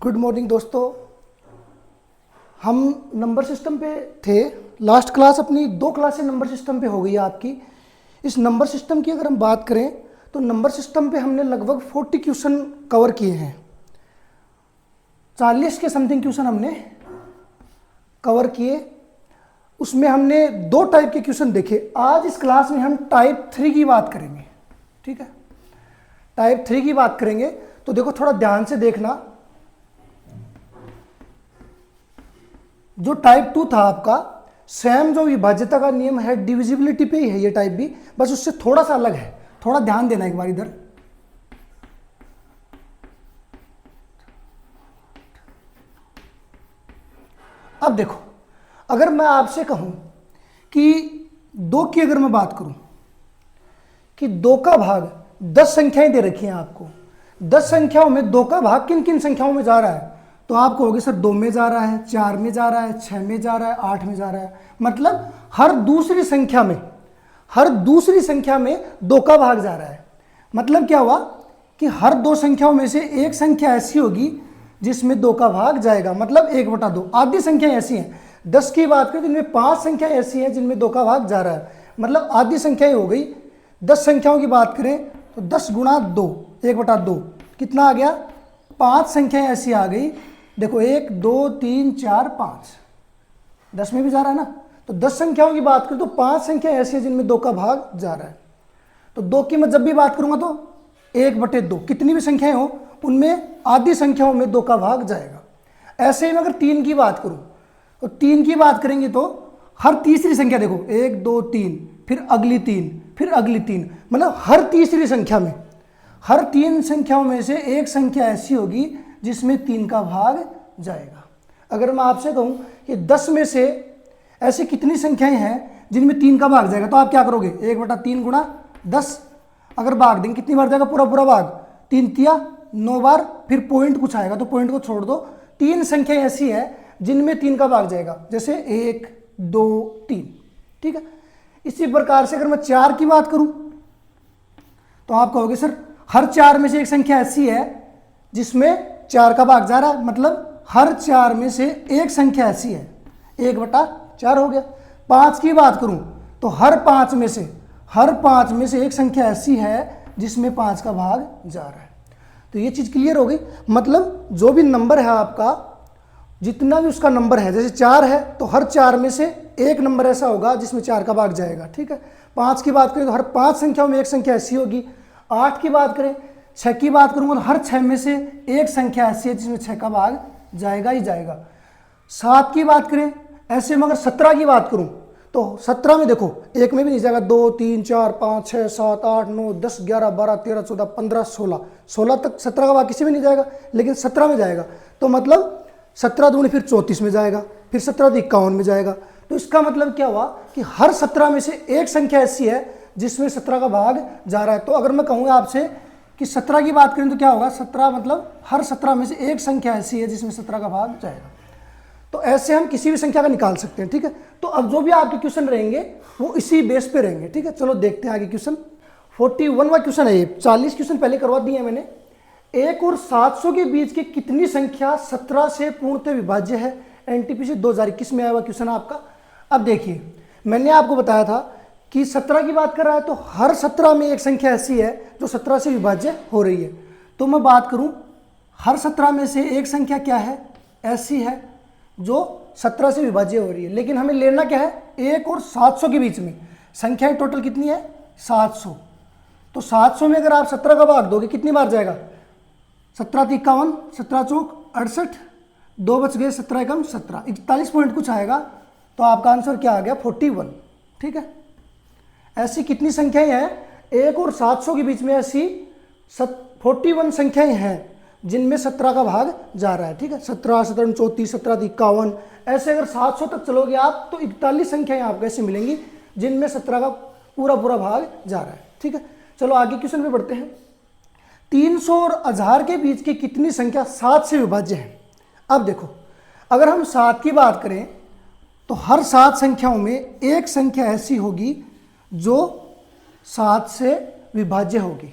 Good morning दोस्तों। हम number system पे थे। लास्ट क्लास अपनी 2 क्लासें नंबर सिस्टम पे हो गई है आपकी। इस नंबर सिस्टम की अगर हम बात करें तो नंबर सिस्टम पे हमने लगभग 40 क्वेश्चन कवर किए हैं। 40 के समथिंग क्वेश्चन हमने कवर किए। उसमें हमने 2 टाइप के क्वेश्चन देखे। आज इस क्लास में हम टाइप 3 की बात करेंगे। ठीक है, टाइप 3 की बात करेंगे। तो देखो थोड़ा ध्यान से देखना। जो टाइप 2 था आपका, सेम जो विभाज्यता का नियम है, डिविजिबिलिटी पे ही है ये टाइप भी, बस उससे थोड़ा सा अलग है। थोड़ा ध्यान देना एक बार इधर। अब देखो, अगर मैं आपसे कहूं कि 2 की अगर मैं बात करूं कि 2 का भाग 10 संख्याएं दे रखी हैं आपको। 10 संख्याओं में 2 का भाग किन किन संख्याओं में जा रहा है, तो आप कहोगे सर 2 में जा रहा है, 4 में जा रहा है, 6 में जा रहा है, 8 में जा रहा है। मतलब हर दूसरी संख्या में 2 का भाग जा रहा है। मतलब क्या हुआ कि हर 2 संख्याओं में से एक संख्या ऐसी होगी जिसमें 2 का भाग जाएगा, मतलब 1/2। आधी संख्याएं ऐसी हैं। 10 की बात करें तो इनमें 5 संख्याएं ऐसी हैं जिनमें 2 का भाग जा रहा है, मतलब आधी संख्याएं हो गई। 10 संख्याओं की बात करें तो 10 गुणा 2, 1/2 कितना आ गया, 5 संख्याएं ऐसी आ गई। देखो 1 2 3 4 5, 10 में भी जा रहा है ना। तो 10 संख्याओं की बात करें तो 5 संख्याएं ऐसी हैं जिनमें 2 का भाग जा रहा है। तो 2 की मैं जब भी बात करूंगा तो 1/2, कितनी भी संख्याएं हो उनमें आधी संख्याओं में 2 का भाग जाएगा। ऐसे ही मैं अगर 3 की बात करूं तो 3 की बात करेंगे तो हर तीसरी संख्या, देखो 1 2 3, फिर अगली 3, फिर अगली 3, मतलब हर तीसरी संख्या में, हर 3 संख्याओं में से एक संख्या ऐसी होगी जिसमें 3 का भाग जाएगा। अगर मैं आपसे कहूं कि 10 में से ऐसी कितनी संख्याएं हैं जिनमें 3 का भाग जाएगा, तो आप क्या करोगे, 1/3 गुणा 10 अगर भाग देंगे कितनी बार जाएगा, पूरा भाग, 3 तिया 9 बार, फिर पॉइंट कुछ आएगा तो पॉइंट को छोड़ दो। 3 संख्याएं ऐसी है जिनमें 3 का भाग जाएगा, जैसे 1 2 3। ठीक है, इसी प्रकार से अगर मैं 4 की बात करूं तो आप कहोगे सर हर 4 में से एक संख्या ऐसी है जिसमें 4 का भाग जा रहा है, मतलब हर 4 में से एक संख्या ऐसी है, 1/4 हो गया। 5 की बात करूं तो हर 5 में से एक संख्या ऐसी है जिसमें 5 का भाग जा रहा है। तो ये चीज क्लियर हो गई। मतलब जो भी नंबर है आपका, जितना भी उसका नंबर है, जैसे 4 है तो हर 4 में से एक नंबर ऐसा होगा जिसमें 4 का भाग जाएगा। ठीक है, 5 की बात करें तो हर 5 संख्याओं में एक संख्या ऐसी होगी। 8 की बात करें, 6 की बात करूंगा तो हर 6 में से एक संख्या ऐसी है जिसमें 6 का भाग जाएगा ही जाएगा। 7 की बात करें ऐसे में, अगर 17 की बात करूं तो 17 में देखो एक में भी नहीं जाएगा, 2 3 4 5 6 7 8 9 10 11 12 13 14 15 16 तक 17 का भाग किसी में नहीं जाएगा, लेकिन 17 में जाएगा। तो मतलब 17 दूनी फिर 34 में जाएगा, फिर 17 51 में जाएगा। तो इसका मतलब क्या हुआ कि हर 17 में से एक संख्या ऐसी है जिसमें 17 का भाग जा रहा है। तो अगर मैं कहूँगा आपसे कि 17 की बात करें तो क्या होगा, 17 मतलब हर 17 में से एक संख्या ऐसी है जिसमें 17 का भाग जाएगा। तो ऐसे हम किसी भी संख्या का निकाल सकते हैं। ठीक है, तो अब जो भी आपके क्वेश्चन रहेंगे वो इसी बेस पे रहेंगे। ठीक है, चलो देखते हैं आगे क्वेश्चन। 41वां क्वेश्चन है ये। 40 क्वेश्चन पहले करवा दिए हैं मैंने। 1 और 700 के बीच की कितनी संख्या 17 से पूर्णतः विभाज्य है। एनटीपीसी 2021 में आया हुआ क्वेश्चन आपका। अब देखिए, मैंने आपको बताया था कि 17 की बात कर रहा है तो हर 17 में एक संख्या ऐसी है जो 17 से विभाज्य हो रही है। तो मैं बात करूं हर 17 में से एक संख्या क्या है, ऐसी है जो 17 से विभाज्य हो रही है। लेकिन हमें लेना क्या है, 1 और 700 के बीच में संख्याएं टोटल कितनी है, 700। तो 700 में अगर आप 17 का भाग दोगे कितनी बार जाएगा, 17 51, 17 चौक 68, 2 बच गए, 17 एकम 17, 41 पॉइंट कुछ आएगा। तो आपका आंसर क्या आ गया, 41। ठीक है, ऐसी कितनी संख्याएं हैं 1 और 700 के बीच में, ऐसी 41 संख्याएं हैं जिनमें 17 का भाग जा रहा है। ठीक है, 17 17 34, 17 51, ऐसे अगर 700 तक चलोगे आप तो 41 संख्याएं आपको ऐसी मिलेंगी जिनमें 17 का पूरा भाग जा रहा है। ठीक है, चलो आगे क्वेश्चन पे बढ़ते हैं। 300 और 1000 के बीच की कितनी संख्या 7 से विभाज्य है। अब देखो, अगर हम 7 की बात करें तो हर 7 संख्याओं में एक संख्या ऐसी होगी जो 7 से विभाज्य होगी।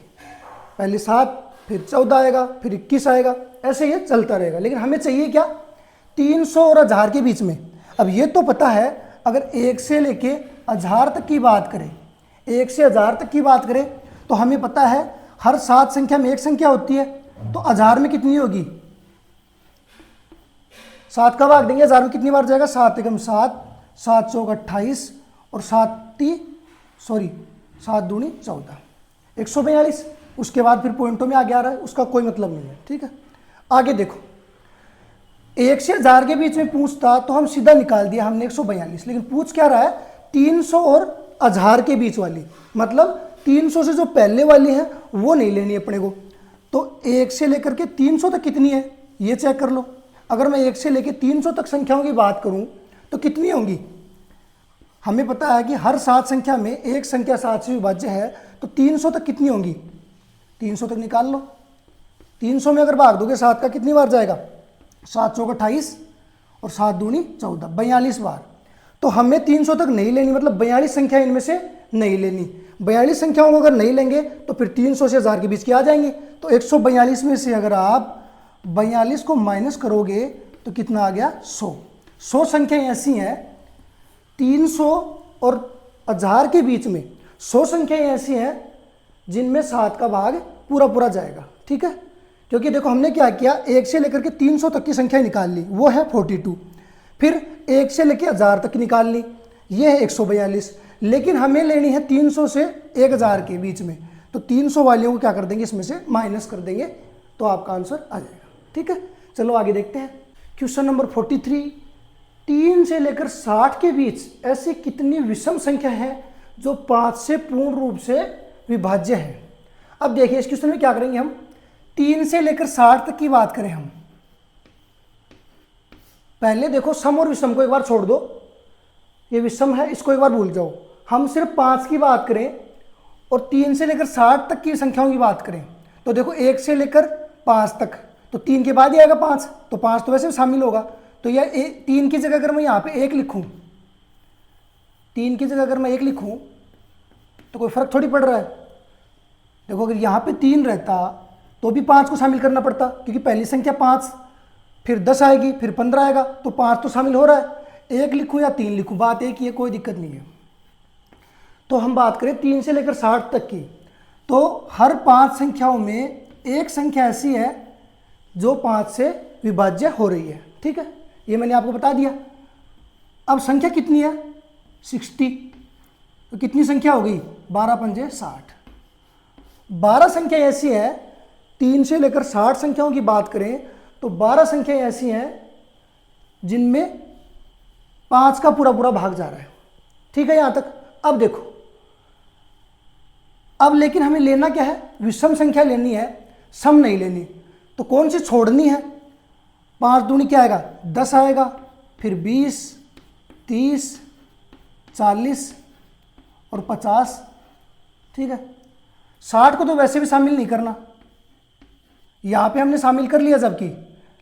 पहले 7 फिर 14 आएगा, फिर 21 आएगा, ऐसे ये चलता रहेगा। लेकिन हमें चाहिए क्या, 300 और 1000 के बीच में। अब ये तो पता है, अगर 1 से लेके 1000 तक की बात करें, 1 से 1000 तक की बात करें, तो हमें पता है हर 7 संख्या में एक संख्या होती है, तो 1000 में कितनी होगी, 7 का भाग देंगे 1000 में कितनी बार जाएगा, 7 एकम 7, 7 चौक 28 और 7 दूनी 14, 142। उसके बाद फिर पॉइंटों में आगे आ रहा है, उसका कोई मतलब नहीं है, ठीक है। आगे देखो, 1 से 1000 के बीच में पूछता तो हम सीधा निकाल दिया हमने 142, लेकिन पूछ क्या रहा है, 300 और 1000 के बीच वाली, मतलब 300 से जो पहले वाली है वो नहीं लेनी अपने को। तो 1 से लेकर के 300 तक कितनी है ये चेक कर लो। अगर मैं 1 से लेकर 300 तक संख्याओं की बात करूं तो कितनी होंगी, हमें पता है कि हर 7 संख्या में एक संख्या 7 से विभाज्य है, तो 300 तक कितनी होंगी, 300 तक निकाल लो। 300 में अगर भाग दोगे 7 का कितनी बार जाएगा, 7 चौक 28 और 7 दूनी 14, 42 बार। तो हमें 300 तक नहीं लेनी, मतलब 42 संख्या इनमें से नहीं लेनी। 42 संख्याओं को अगर नहीं लेंगे तो फिर 300 से 1000 के बीच की आ जाएंगे। तो 142 में से अगर आप 42 को माइनस करोगे तो कितना आ गया, 100। 100 संख्याएं ऐसी हैं 300 और 1000 के बीच में, 100 संख्याएं ऐसी हैं जिनमें 7 का भाग पूरा पूरा जाएगा, ठीक है। क्योंकि देखो हमने क्या किया, 1 से लेकर के 300 तक की संख्या निकाल ली, वो है 42। फिर 1 से लेकर 1000 तक की निकाल ली, ये है 142। लेकिन हमें लेनी है 300 से 1000 के बीच में, तो 300 वालियों को क्या कर देंगे, इसमें से माइनस कर देंगे, तो आपका आंसर आ जाएगा, ठीक है। चलो आगे देखते हैं। क्वेश्चन नंबर 43, 3 से लेकर 60 के बीच ऐसी कितनी विषम संख्या है जो 5 से पूर्ण रूप से विभाज्य है। अब देखिए इस क्वेश्चन में क्या करेंगे हम, 3 से लेकर 60 तक की बात करें हम, पहले देखो सम और विषम को एक बार छोड़ दो, ये विषम है इसको एक बार भूल जाओ, हम सिर्फ 5 की बात करें और 3 से लेकर 60 तक की संख्याओं की बात करें, तो देखो 1 से लेकर 5 तक, तो 3 के बाद ही आएगा 5, तो 5 तो वैसे भी शामिल होगा। तो यह 3 की जगह अगर मैं यहाँ पे 1 लिखूँ, 3 की जगह अगर मैं 1 लिखूँ तो कोई फर्क थोड़ी पड़ रहा है। देखो अगर यहाँ पे 3 रहता तो भी 5 को शामिल करना पड़ता, क्योंकि पहली संख्या 5, फिर 10 आएगी, फिर 15 आएगा, तो 5 तो शामिल हो रहा है। 1 लिखूँ या 3 लिखूँ, बात एक ही है, कोई दिक्कत नहीं है। तो हम बात करें 3 से लेकर 60 तक की, तो हर 5 संख्याओं में एक संख्या ऐसी है जो 5 से विभाज्य हो रही है, ठीक है, ये मैंने आपको बता दिया। अब संख्या कितनी है, 60, तो कितनी संख्या हो गई, 12 पंजे 60। 12 संख्या ऐसी है, 3 से लेकर 60 संख्याओं की बात करें तो 12 संख्या ऐसी हैं जिनमें 5 का पूरा पूरा भाग जा रहा है, ठीक है यहाँ तक। अब देखो, अब लेकिन हमें लेना क्या है, विषम संख्या लेनी है, सम नहीं लेनी। तो कौन सी छोड़नी है, 5 दूनी क्या आएगा, 10 आएगा, फिर 20, 30, 40 और 50, ठीक है। 60 को तो वैसे भी शामिल नहीं करना, यहाँ पे हमने शामिल कर लिया जबकि,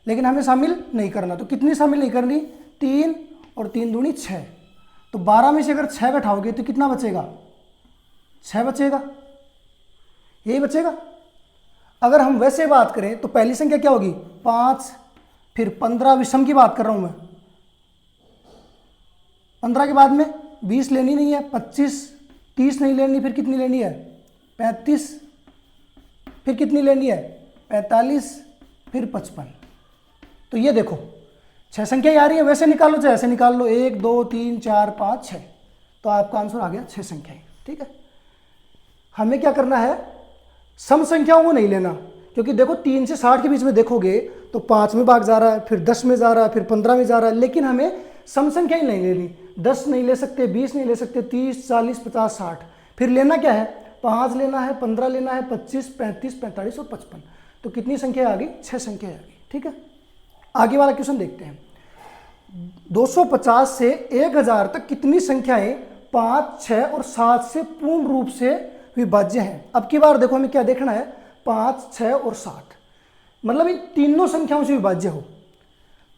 लेकिन हमें शामिल नहीं करना। तो कितनी शामिल नहीं करनी, 3 और 3 दूनी 6, तो 12 में से अगर 6 घटाओगे तो कितना बचेगा, 6 बचेगा, यही बचेगा। अगर हम वैसे बात करें तो पहली संख्या क्या होगी, 5, फिर 15, विषम की बात कर रहा हूं मैं, 15 के बाद में 20 लेनी नहीं है, 25, 30 नहीं लेनी, फिर कितनी लेनी है, 35, फिर कितनी लेनी है, 45, फिर 55। तो ये देखो 6 संख्या आ रही है, वैसे निकालो चाहे ऐसे निकाल लो, 1 2 3 4 5 6, तो आपका आंसर आ गया 6 संख्याएं, ठीक है। हमें क्या करना है, सम संख्याओं को नहीं लेना, क्योंकि देखो 3 से 60 के बीच में देखोगे तो 5 में भाग जा रहा है, फिर 10 में जा रहा है, फिर 15 में जा रहा है, लेकिन हमें सम संख्या ही नहीं लेनी। 10 नहीं ले सकते, 20 नहीं ले सकते, 30, 40, 50, 60, फिर लेना क्या है, 5 लेना है, 15 लेना है, 25, 35, 45 और 55। तो कितनी संख्या आ गई, 6 संख्या आ गई, ठीक है। आगे वाला क्वेश्चन देखते हैं। 250 से 1000 तक कितनी संख्याएं 5, 6 और 7 से पूर्ण रूप से विभाज्य हैं। अब की बार देखो हमें क्या देखना है, 5, 6 और 7, मतलब इन तीनों संख्याओं से विभाज्य हो,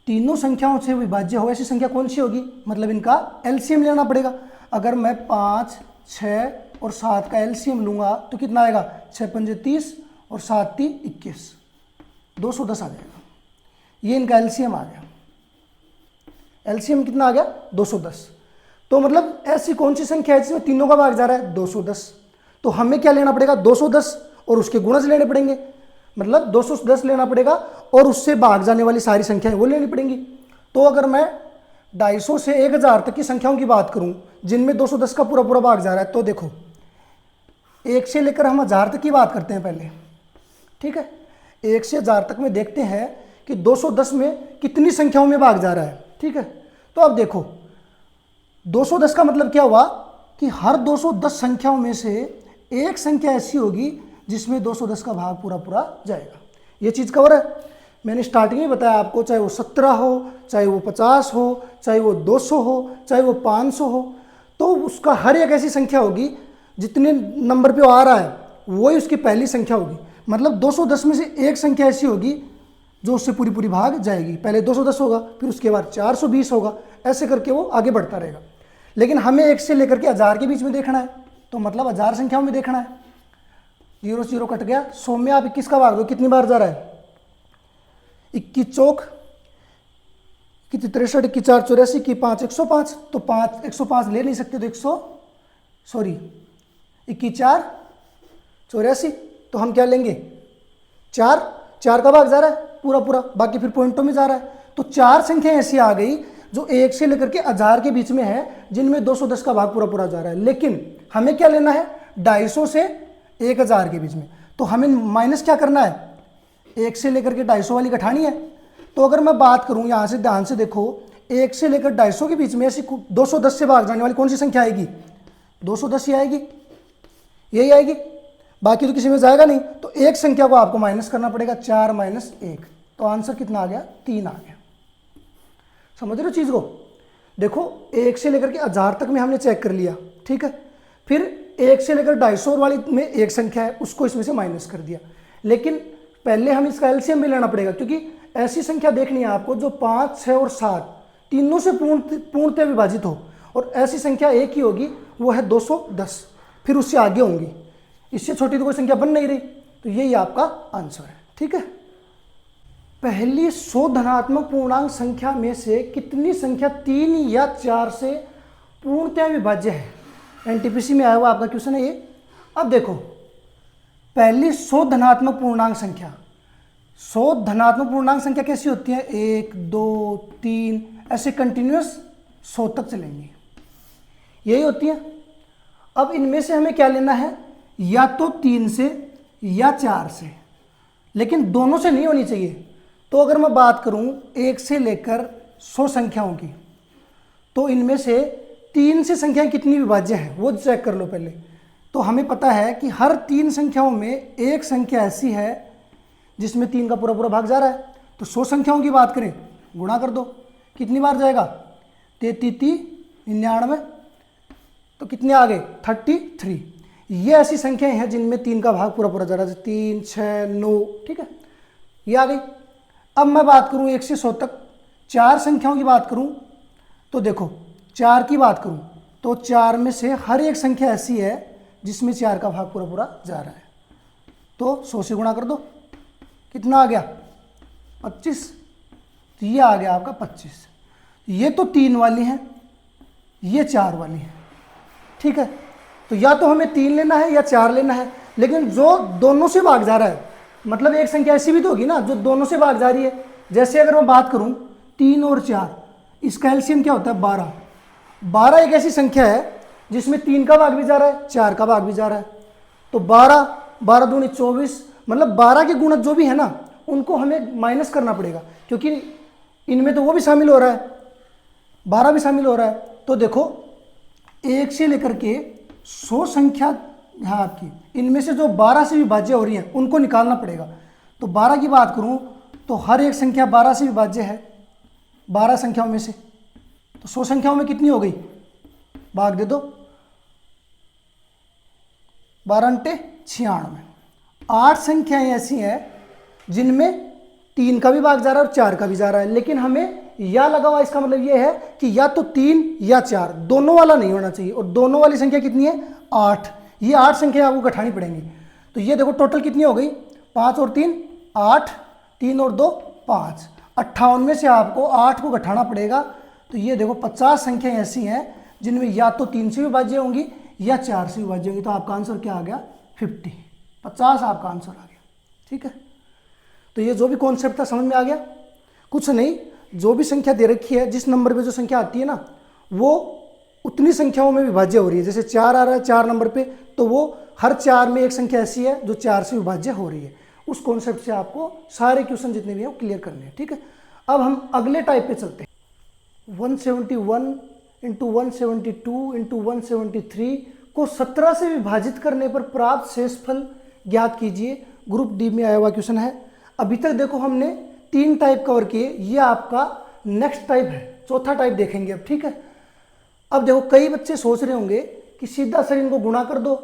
तीनों संख्याओं से विभाज्य हो, ऐसी संख्या कौन सी होगी, मतलब इनका एलसीएम लेना पड़ेगा। अगर मैं 5, 6 और 7 का एलसीएम लूंगा तो कितना आएगा, 6 पंजे 30 और 7 3 21, 210 आ जाएगा। ये इनका एलसीएम आ गया। एलसीएम कितना आ गया? 210। तो मतलब ऐसी कौन सी संख्या है जिसमें तीनों का भाग जा रहा है? 210। तो हमें क्या लेना पड़ेगा? 210 और उसके गुणज लेने पड़ेंगे, मतलब 210 लेना पड़ेगा और उससे भाग जाने वाली सारी संख्याएं वो लेनी पड़ेंगी। तो अगर मैं 250 से 1000 तक की संख्याओं की बात करूं जिनमें 210 का पूरा पूरा भाग जा रहा है, तो देखो 1 से लेकर हम 1000 तक की बात करते हैं पहले, ठीक है। 1 से 1000 तक में देखते हैं कि 210 में कितनी संख्याओं में भाग जा रहा है, ठीक है। तो अब देखो 210 का मतलब क्या हुआ कि हर 210 संख्याओं में से एक संख्या ऐसी होगी जिसमें 210 का भाग पूरा पूरा जाएगा। ये चीज़ कवर है। मैंने स्टार्टिंग में बताया आपको, चाहे वो 17 हो, चाहे वो 50 हो, चाहे वो 200 हो, चाहे वो 500 हो, तो उसका हर एक ऐसी संख्या होगी जितने नंबर पे आ रहा है वही उसकी पहली संख्या होगी। मतलब 210 में से एक संख्या ऐसी होगी जो उससे पूरी पूरी भाग जाएगी। पहले 210 होगा, फिर उसके बाद 420 होगा, ऐसे करके वो आगे बढ़ता रहेगा। लेकिन हमें 1 से लेकर के 1000 के बीच में देखना है, तो मतलब 1000 संख्याओं में देखना है। 0 से 0 कट गया, 100 में आप 21 का भाग दो, कितनी बार जा रहा है? 21 चौक 21 63 21 4 84 की 5 105। तो 5 105 ले नहीं सकते, तो 21 4 84, तो हम क्या लेंगे? 4 का भाग जा रहा है पूरा पूरा, बाकी फिर पॉइंटों में जा रहा है। तो 4 संख्या ऐसी आ गई जो 1 से लेकर के 1000 के बीच में है जिनमें 210 का भाग पूरा पूरा जा रहा है। लेकिन हमें क्या लेना है? 250 से 1000 के बीच में। तो हमें माइनस क्या करना है? 1 से लेकर के 250 वाली घटानी है। तो अगर मैं बात करूं, यहां से ध्यान से देखो, 1 से लेकर 250 के बीच में ऐसी 210 से भाग जाने वाली कौन सी संख्या आएगी? 210 ही आएगी, यही आएगी, बाकी तो किसी में जाएगा नहीं। तो एक संख्या को आपको माइनस करना पड़ेगा, 4 - 1। तो आंसर कितना आ गया? 3 आ गया। समझ रहे हो चीज को? देखो 1 से लेकर के 1000 तक में हमने चेक कर लिया, ठीक है। फिर 1 से लेकर 250 वाली में एक संख्या है, उसको इसमें से माइनस कर दिया। लेकिन पहले हम इसका एलसीएम भी लेना पड़ेगा, क्योंकि ऐसी संख्या देखनी है आपको जो 5 6 और 7 तीनों से पूर्णतः विभाजित हो, और ऐसी संख्या एक ही होगी, वो है 210। फिर उससे आगे होंगी, इससे छोटी तो कोई संख्या बन नहीं रही। तो यही आपका आंसर है, ठीक है। पहली 100 धनात्मक पूर्णांक संख्या में से कितनी संख्या 3 या 4 से पूर्णतः विभाज्य है? एनटीपीसी में आया हुआ आपका क्वेश्चन है ये। अब देखो पहली 100 धनात्मक पूर्णांक संख्या, 100 धनात्मक पूर्णांक संख्या कैसी होती है? 1 2 3 ऐसे कंटिन्यूअस 100 तक चलेंगी, यही होती है। अब इनमें से हमें क्या लेना है? या तो 3 से या 4 से, लेकिन दोनों से नहीं होनी चाहिए। तो अगर मैं बात करूं 1 से लेकर 100 संख्याओं की, तो इनमें से 3 से संख्याएं कितनी विभाज्य है वो चेक कर लो पहले। तो हमें पता है कि हर 3 संख्याओं में एक संख्या ऐसी है जिसमें 3 का पूरा पूरा भाग जा रहा है। तो 100 संख्याओं की बात करें, गुणा कर दो, कितनी बार जाएगा? 33 99, तो कितने आ गए? 33। ये ऐसी संख्याएं हैं जिनमें 3 का भाग पूरा पूरा जा रहा है, 3 6 9, ठीक है, ये आ गई। अब मैं बात करूं 1 से 100 तक 4 संख्याओं की बात करूं, तो देखो 4 की बात करूं तो 4 में से हर एक संख्या ऐसी है जिसमें 4 का भाग पूरा पूरा जा रहा है। तो 100 से गुणा कर दो, कितना आ गया? 25। तो ये आ गया आपका 25। ये तो 3 वाली है, ये 4 वाली है, ठीक है। तो या तो हमें 3 लेना है या 4 लेना है, लेकिन जो दोनों से भाग जा रहा है, मतलब एक संख्या ऐसी भी तो होगी ना जो दोनों से भाग जा रही है। जैसे अगर मैं बात करूं 3 और 4, इसका एलसीएम क्या होता है? 12। 12 एक ऐसी संख्या है जिसमें 3 का भाग भी जा रहा है, 4 का भाग भी जा रहा है। तो 12 12 दूनी 24, मतलब 12 के गुणक जो भी है ना उनको हमें माइनस करना पड़ेगा, क्योंकि इनमें तो वो भी शामिल हो रहा है, 12 भी शामिल हो रहा है। तो देखो 1 से लेकर के 100 संख्या है आपकी, इनमें से जो 12 से विभाज्य हो रही है उनको निकालना पड़ेगा। तो 12 की बात करूं तो हर एक संख्या 12 से विभाज्य है, 12 संख्याओं में से। तो 100 संख्याओं में कितनी हो गई? भाग दे दो, 12 × 96। 8 संख्याएं ऐसी हैं जिनमें 3 का भी भाग जा रहा है और 4 का भी जा रहा है, लेकिन हमें या लगा हुआ, इसका मतलब ये है कि या तो 3 या 4, दोनों वाला नहीं होना चाहिए। और दोनों वाली संख्या कितनी है? 8। ये 8 संख्या आपको घटानी पड़ेंगी। तो ये देखो टोटल कितनी हो गई? 5 और 3 8, 3 और 2 5, 58 में से आपको 8 को घटाना पड़ेगा। तो ये देखो 50 संख्याएं ऐसी हैं जिनमें या तो 3 से विभाज्य होंगी या 4 से विभाज्य होंगी। तो आपका आंसर क्या आ गया 50, 50 आपका आंसर आ गया। ठीक है, तो ये जो भी कॉन्सेप्ट था समझ में आ गया। कुछ नहीं, जो भी संख्या दे रखी है, जिस नंबर पे जो संख्या आती है ना, वो उतनी संख्याओं में विभाज्य हो रही है। जैसे 4 आ रहा है 4 नंबर पे, तो वो हर 4 में एक संख्या ऐसी है जो 4 से विभाज्य हो रही है। उस कॉन्सेप्ट से आपको सारे क्वेश्चन जितने भी हैं वो क्लियर करने हैं। ठीक है, अब हम अगले टाइप पे चलते हैं। 171 इंटू 172 इंटू 173 को 17 से विभाजित करने पर प्राप्त शेषफल ज्ञात कीजिए। ग्रुप डी में आया हुआ क्वेश्चन है। अभी तक देखो हमने 3 टाइप कवर किए, ये आपका नेक्स्ट टाइप है, चौथा टाइप देखेंगे अब। ठीक है, अब देखो कई बच्चे सोच रहे होंगे कि सीधा सर इनको गुणा कर दो,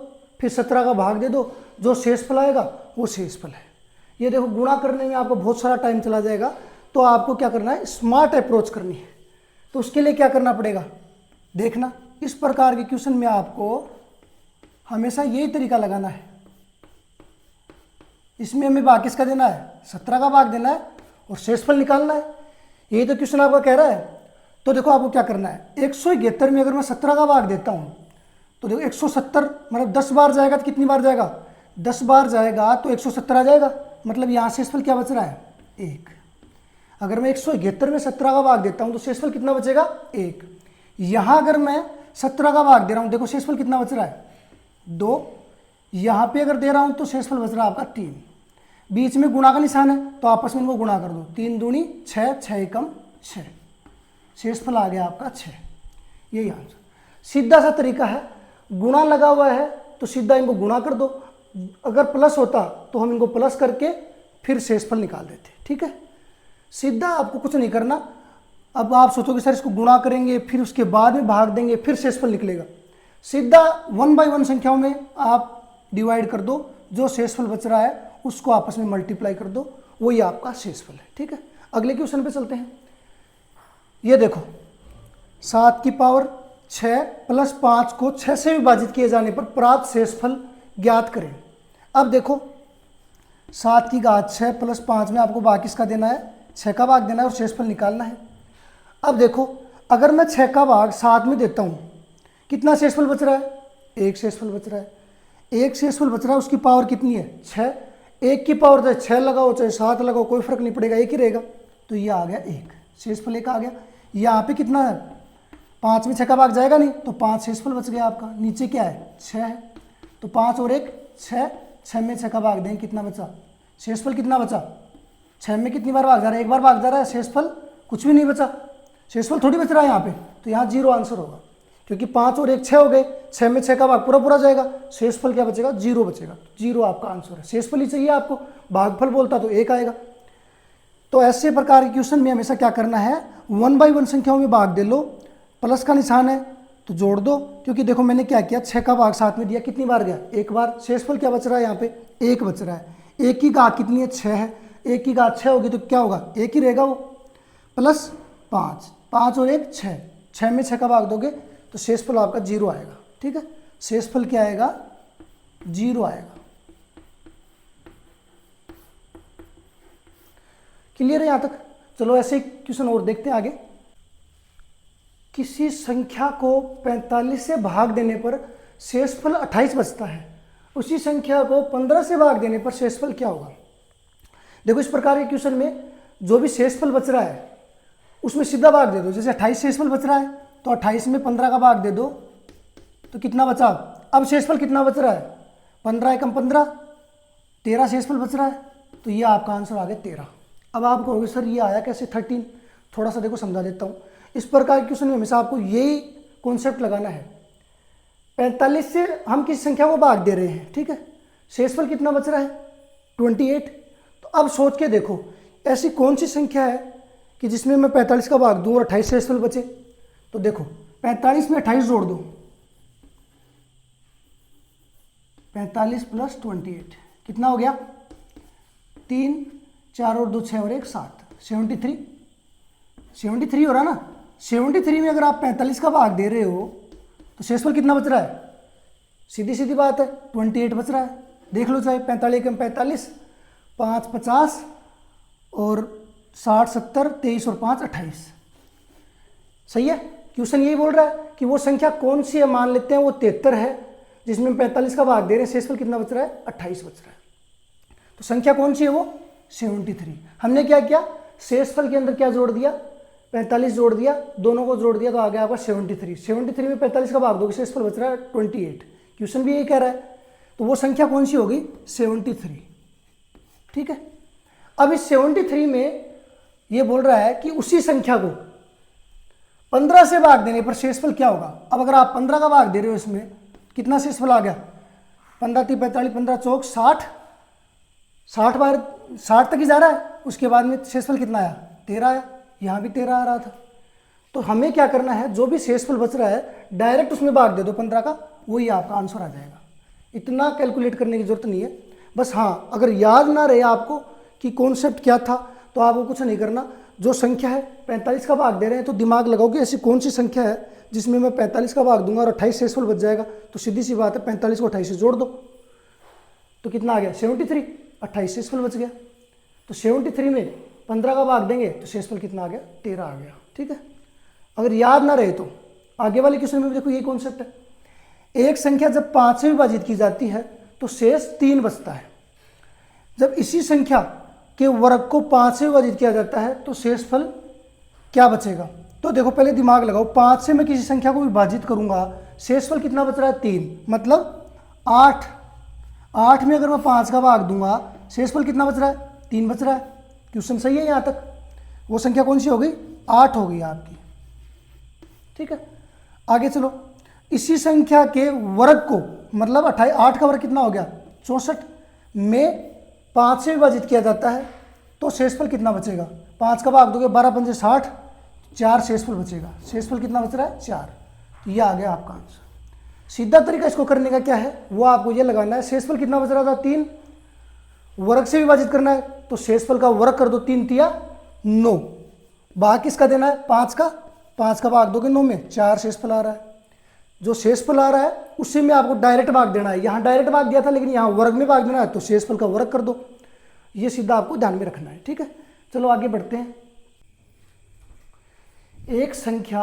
फिर 17 का भाग दे दो, जो शेषफल आएगा वो शेषफल है। ये देखो गुणा करने में आपको बहुत सारा टाइम चला जाएगा, तो आपको क्या करना है, स्मार्ट अप्रोच करनी है। तो उसके लिए क्या करना पड़ेगा, देखना इस प्रकार के क्वेश्चन में आपको हमेशा यही तरीका लगाना है। इसमें हमें भाग किसका देना है, 17 का भाग देना है और शेषफल निकालना है। यही तो क्वेश्चन आपका कह रहा है। तो देखो आपको क्या करना है, 171 में अगर मैं 17 का भाग देता हूँ तो देखो 170 मतलब 10 बार जाएगा तो कितनी बार जाएगा, 10 बार जाएगा तो 170 आ जाएगा। मतलब यहाँ शेषफल क्या बच रहा है, 1। अगर मैं 171 में 17 का भाग देता हूँ तो शेषफल कितना बचेगा, 1। यहाँ अगर मैं 17 का भाग दे रहा हूँ, देखो शेषफल कितना बच रहा है, 2। यहाँ पे अगर दे रहा हूँ तो शेषफल बच रहा है आपका 3। बीच में गुणा का निशान है तो आपस में इनको गुणा कर दो, 3 दूनी 6, 6 एकम 6, शेषफल आ गया आपका 6। यही आंसर, सीधा सा तरीका है। गुणा लगा हुआ है तो सीधा इनको गुणा कर दो, अगर प्लस होता तो हम इनको प्लस करके फिर शेषफल निकाल देते। ठीक है, सीधा, आपको कुछ नहीं करना। अब आप सोचोगे सर इसको गुणा करेंगे फिर उसके बाद में भाग देंगे फिर शेषफल निकलेगा। सीधा 1 बाय 1 संख्याओं में आप डिवाइड कर दो, जो शेषफल बच रहा है उसको आपस में मल्टीप्लाई कर दो, वही आपका शेषफल है। ठीक है, अगले क्वेश्चन पे चलते हैं। ये देखो 7 की पावर 6 प्लस 5 को 6 से विभाजित किए जाने पर प्राप्त शेषफल ज्ञात करें। अब देखो 7 की घात 6 प्लस 5 में आपको भाग किसका देना है, 6 का भाग देना है और शेषफल निकालना है। अब देखो अगर मैं 6 का भाग 7 में देता हूँ, कितना शेषफल बच रहा है, 1 शेषफल बच रहा है। 1 शेषफल बच रहा है, उसकी पावर कितनी है, 6। 1 की पावर चाहे 6 लगाओ चाहे 7 लगाओ कोई फर्क नहीं पड़ेगा, 1 ही रहेगा। तो ये आ गया 1, शेषफल 1 आ गया। यहाँ पे कितना है, 5 में 6 का भाग जाएगा नहीं तो 5 शेषफल बच गया आपका। नीचे क्या है, 6 है, तो 5 और 1 6, 6 में 6 का भाग दें कितना बचा, शेषफल कितना बचा, 6 में कितनी बार भाग जा रहा है, 1 बार भाग जा रहा है, शेषफल कुछ भी नहीं बचा, शेषफल थोड़ी बच रहा है यहाँ पे। तो यहाँ 0 आंसर होगा, क्योंकि 5 और 1 6 हो गए, 6 में 6 का भाग पूरा पूरा जाएगा, शेषफल क्या बचेगा, 0 बचेगा। 0 आपका आंसर है। शेषफल ही चाहिए आपको, भागफल बोलता तो 1 आएगा। तो ऐसे प्रकार के क्वेश्चन में हमेशा क्या करना है, 1 बाय 1 संख्याओं में भाग दे लो, प्लस का निशान है तो जोड़ दो, क्योंकि देखो मैंने क्या किया, 6 का भाग 7 में दिया, कितनी बार गया, 1 बार। शेषफल क्या बच रहा है यहाँ पे, 1 बच रहा है। 1 की घात कितनी है, 6 है। 1 की घात 6 होगी तो क्या होगा, 1 ही रहेगा वो, प्लस 5, 5 और 1 6, 6 में 6 का भाग दोगे तो शेषफल आपका 0 आएगा। ठीक है, शेषफल क्या आएगा, 0 आएगा। क्लियर है यहाँ तक। चलो ऐसे क्वेश्चन और देखते हैं आगे। किसी संख्या को 45 से भाग देने पर शेषफल 28 बचता है, उसी संख्या को 15 से भाग देने पर शेषफल क्या होगा। देखो इस प्रकार के क्वेश्चन में जो भी शेषफल बच रहा है उसमें सीधा भाग दे दो। जैसे 28 शेषफल बच रहा है तो 28 में 15 का भाग दे दो तो कितना बचा। अब शेषफल कितना बच रहा है, 15 एकम 15, 13 शेषफल बच रहा है। तो ये आपका आंसर आ गया 13। अब आप कहोगे सर ये आया कैसे 13, थोड़ा सा देखो समझा देता हूँ। इस प्रकार के क्वेश्चन में हमेशा आपको यही कॉन्सेप्ट लगाना है। 45 से हम किस संख्या को भाग दे रहे हैं, ठीक है, शेषफल कितना बच रहा है 28। तो अब सोच के देखो ऐसी कौन सी संख्या है कि जिसमें मैं 45 का भाग दूँ और 28 शेषफल बचे। तो देखो 45 में 28 जोड़ दो, 45 प्लस 28 कितना हो गया, 3, 4 और 2 6 और 1 7, 73 हो रहा ना। 73 में अगर आप 45 का भाग दे रहे हो तो शेषफल कितना बच रहा है, सीधी सीधी बात है 28 बच रहा है। देख लो चाहे 45 एकम 45 5 50 और 60 70 23 और 5 28। सही है। क्वेश्चन यही बोल रहा है कि वो संख्या कौन सी है, मान लेते हैं वो 73 है जिसमें 45 का भाग दे रहे हैं, शेषफल कितना बच रहा है 28 बच रहा है। तो संख्या कौन सी है वो 73। हमने क्या किया, शेषफल के अंदर क्या जोड़ दिया 45 जोड़ दिया, दोनों को जोड़ दिया तो आ गया आपका 73। 73 में 45 का भाग दोगे शेषफल बच रहा है 28। क्वेश्चन भी यही कह रहा है, तो वो संख्या कौन सी होगी 73। ठीक है। अब इस 73 में ये बोल रहा है कि उसी संख्या को 15 से भाग देने पर शेषफल क्या होगा। अब अगर आप 15 का भाग दे रहे हो, इसमें कितना शेषफल आ गया 15 3 45 15 चौक 60, 60 बार 60 तक ही जा रहा है, उसके बाद में शेषफल कितना आया 13 आया, यहाँ भी 13 आ रहा था। तो हमें क्या करना है, जो भी शेषफल बच रहा है डायरेक्ट उसमें भाग दे दो 15 का, वही आपका आंसर आ जाएगा। इतना कैलकुलेट करने की जरूरत नहीं है। बस हाँ, अगर याद ना रहे आपको कि कॉन्सेप्ट क्या था तो आपको कुछ नहीं करना, जो संख्या है 45 का भाग दे रहे हैं तो दिमाग लगाओ कि ऐसी कौन सी संख्या है जिसमें मैं 45 का भाग दूंगा और 28 शेषफल बच जाएगा। तो सीधी सी बात है 45 को 28 से जोड़ दो तो कितना आ गया 73, 28 शेषफल बच गया। तो 73 में 15 का भाग देंगे तो शेषफल कितना आ गया 13 आ गया। ठीक है। अगर याद ना रहे तो आगे वाले क्वेश्चन में भी देखो यही कॉन्सेप्ट है। एक संख्या जब 5 से विभाजित की जाती है तो शेष 3 बचता है। जब इसी संख्या के वर्ग को 5 से विभाजित किया जाता है तो शेषफल क्या बचेगा। तो देखो पहले दिमाग लगाओ, 5 से मैं किसी संख्या को विभाजित करूंगा, शेषफल कितना बच रहा है 3, मतलब 8। 8 में अगर मैं 5 का भाग दूंगा शेषफल कितना बच रहा है 3 बच रहा है। क्वेश्चन सही है यहाँ तक। वो संख्या कौन सी हो गई 8 हो गई आपकी। ठीक है। आगे चलो, इसी संख्या के वर्ग को, मतलब 8 का वर्ग कितना हो गया 64 में 5 से विभाजित किया जाता है तो शेषफल कितना बचेगा। 5 का भाग दोगे 12 पंजे 60, 4 शेषफल बचेगा। शेषफल कितना बच रहा है 4। तो यह आ गया आपका आंसर। सीधा तरीका इसको करने का क्या है, वो आपको ये लगाना है, शेषफल कितना बच रहा था 3, वर्ग से विभाजित करना है तो शेषफल का वर्ग कर दो, 3 तिया 9, भाग किसका देना है 5 का, 5 का भाग दोगे 9 में 4 शेषफल आ रहा है। जो शेषफल आ रहा है उसी में आपको डायरेक्ट भाग देना है। यहाँ डायरेक्ट भाग दिया था लेकिन यहाँ वर्ग में भाग देना है तो शेषफल का वर्ग कर दो। ये सीधा आपको ध्यान में रखना है। ठीक है। चलो आगे बढ़ते हैं। एक संख्या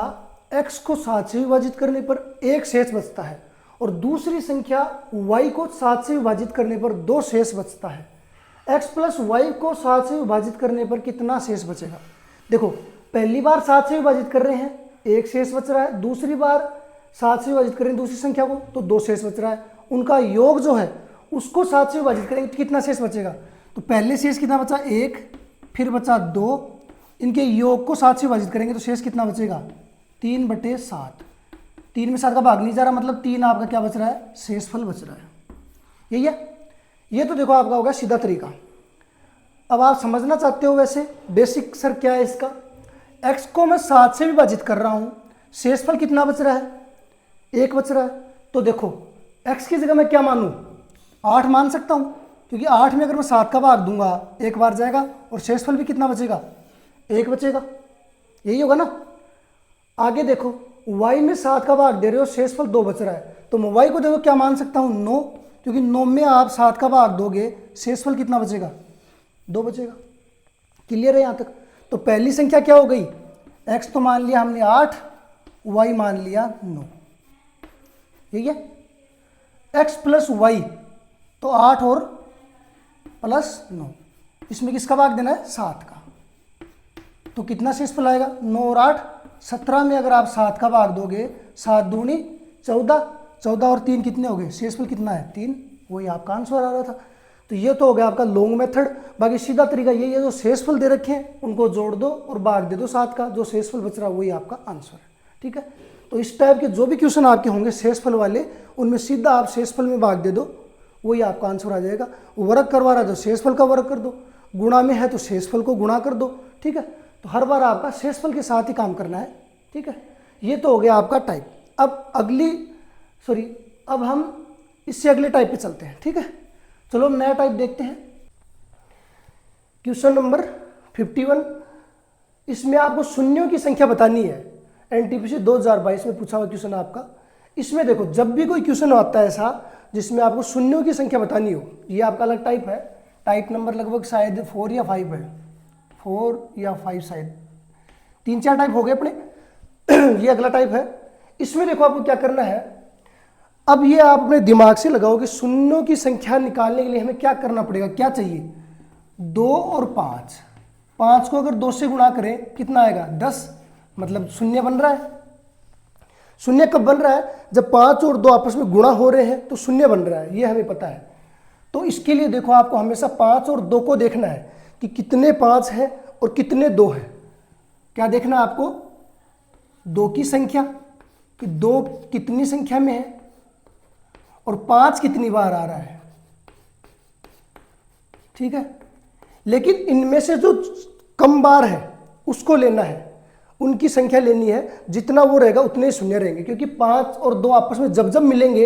x को 7 से विभाजित करने पर 1 शेष बचता है और दूसरी संख्या y को 7 से विभाजित करने पर 2 शेष बचता है। x प्लस वाई को 7 से विभाजित करने पर कितना शेष बचेगा। देखो पहली बार 7 से विभाजित कर रहे हैं 1 शेष बच रहा है, दूसरी बार 7 से विभाजित करेंगे दूसरी संख्या को तो 2 शेष बच रहा है। उनका योग जो है उसको 7 से विभाजित करेंगे तो कितना शेष बचेगा। तो पहले शेष कितना बचा 1, फिर बचा 2, इनके योग को 7 से विभाजित करेंगे तो शेष कितना बचेगा 3/7। 3 में 7 का भाग नहीं जा रहा, मतलब 3 आपका क्या बच रहा है शेषफल बच रहा है। यही है। ये तो देखो आपका होगा सीधा तरीका। अब आप समझना चाहते हो वैसे बेसिक सर क्या है इसका। x को मैं 7 से विभाजित कर रहा हूँ, शेषफल कितना बच रहा है 1 बच रहा है। तो देखो x की जगह मैं क्या मानूँ 8 मान सकता हूँ, क्योंकि 8 में अगर मैं 7 का भाग दूंगा 1 बार जाएगा और शेषफल भी कितना बचेगा 1 बचेगा। यही होगा ना। आगे देखो y में 7 का भाग दे रहे हो, शेषफल 2 बच रहा है तो मैं y को देखो क्या मान सकता हूँ 9, क्योंकि 9 में आप 7 का भाग दोगे शेषफल कितना बचेगा 2 बचेगा। क्लियर है यहाँ तक। तो पहली संख्या क्या हो गई x तो मान लिया हमने 8, y मान लिया 9। ठीक है। x प्लस वाई तो 8 और प्लस 9, इसमें किसका भाग देना है 7 का। तो कितना शेषफल आएगा 9 और 8 17 में अगर आप 7 का भाग दोगे 7 दूनी 14, 14 और 3 कितने हो गए, शेषफल कितना है 3। वही आपका आंसर आ रहा था। तो ये तो हो गया आपका लॉन्ग मेथड। बाकी सीधा तरीका यही है, जो शेषफल दे रखे हैं उनको जोड़ दो और भाग दे दो 7 का, जो शेषफल बच रहा है वही आपका आंसर है। ठीक है। तो इस टाइप के जो भी क्वेश्चन आपके होंगे शेषफल वाले, उनमें सीधा आप शेषफल में भाग दे दो, वही आपका आंसर आ जाएगा। वर्ग करवा रहा है तो शेषफल का वर्ग कर दो, गुणा में है तो शेषफल को गुणा कर दो। ठीक है। तो हर बार आपका शेषफल के साथ ही काम करना है। ठीक है। ये तो हो गया आपका टाइप। अब हम इससे अगले टाइप पे चलते हैं। ठीक है। चलो हम नया टाइप देखते हैं। Question number 51। इसमें आपको शून्यों की संख्या बतानी है। एनटीपीसी 2022 में पूछा हुआ क्वेश्चन आपका। इसमें देखो जब भी कोई क्वेश्चन आता है ऐसा जिसमें आपको शून्यों की संख्या बतानी हो, ये आपका अलग टाइप है। टाइप नंबर लगभग शायद 4 या 5 है, 4 या 5 शायद, 3-4 टाइप हो गए अपने। ये अगला टाइप है। इसमें देखो आपको क्या करना है, अब ये आप अपने दिमाग से लगाओ कि शून्यों की संख्या निकालने के लिए हमें क्या करना पड़ेगा, क्या चाहिए, 2 और 5। 5 को अगर 2 से गुणा करें कितना आएगा, 10, मतलब शून्य बन रहा है। शून्य कब बन रहा है, जब 5 और 2 आपस में गुणा हो रहे हैं तो शून्य बन रहा है, ये हमें पता है। तो इसके लिए देखो आपको हमेशा 5 और 2 को देखना है कि कितने 5 हैं और कितने 2 हैं। क्या देखना है आपको, 2 की संख्या कि 2 कितनी संख्या में है और 5 कितनी बार आ रहा है, ठीक है। लेकिन इनमें से जो कम बार है उसको लेना है, उनकी संख्या लेनी है, जितना वो रहेगा उतने ही शून्य रहेंगे, क्योंकि 5 और 2 आपस में जब जब मिलेंगे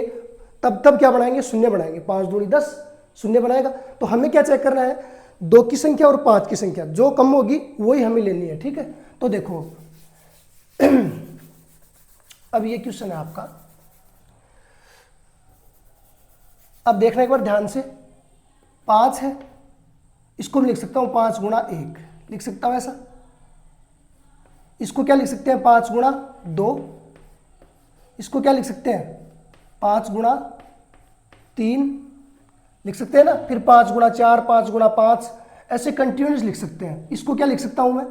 तब तब क्या बनाएंगे, शून्य बनाएंगे। 5 दूनी 10 शून्य बनाएगा। तो हमें क्या चेक करना है, 2 की संख्या और 5 की संख्या, जो कम होगी वही हमें लेनी है, ठीक है। तो देखो अब ये क्वेश्चन है आपका, अब देखना एक बार ध्यान से। 5 है, इसको मैं लिख सकता हूं 5 गुणा 1, लिख सकता हूं ऐसा। इसको क्या लिख सकते हैं, 5 गुणा 2। इसको क्या लिख सकते हैं, 5 गुणा 3 लिख सकते हैं ना। फिर 5 गुणा 4, 5 गुणा 5, ऐसे कंटिन्यूस लिख सकते हैं। इसको क्या लिख सकता हूं मैं,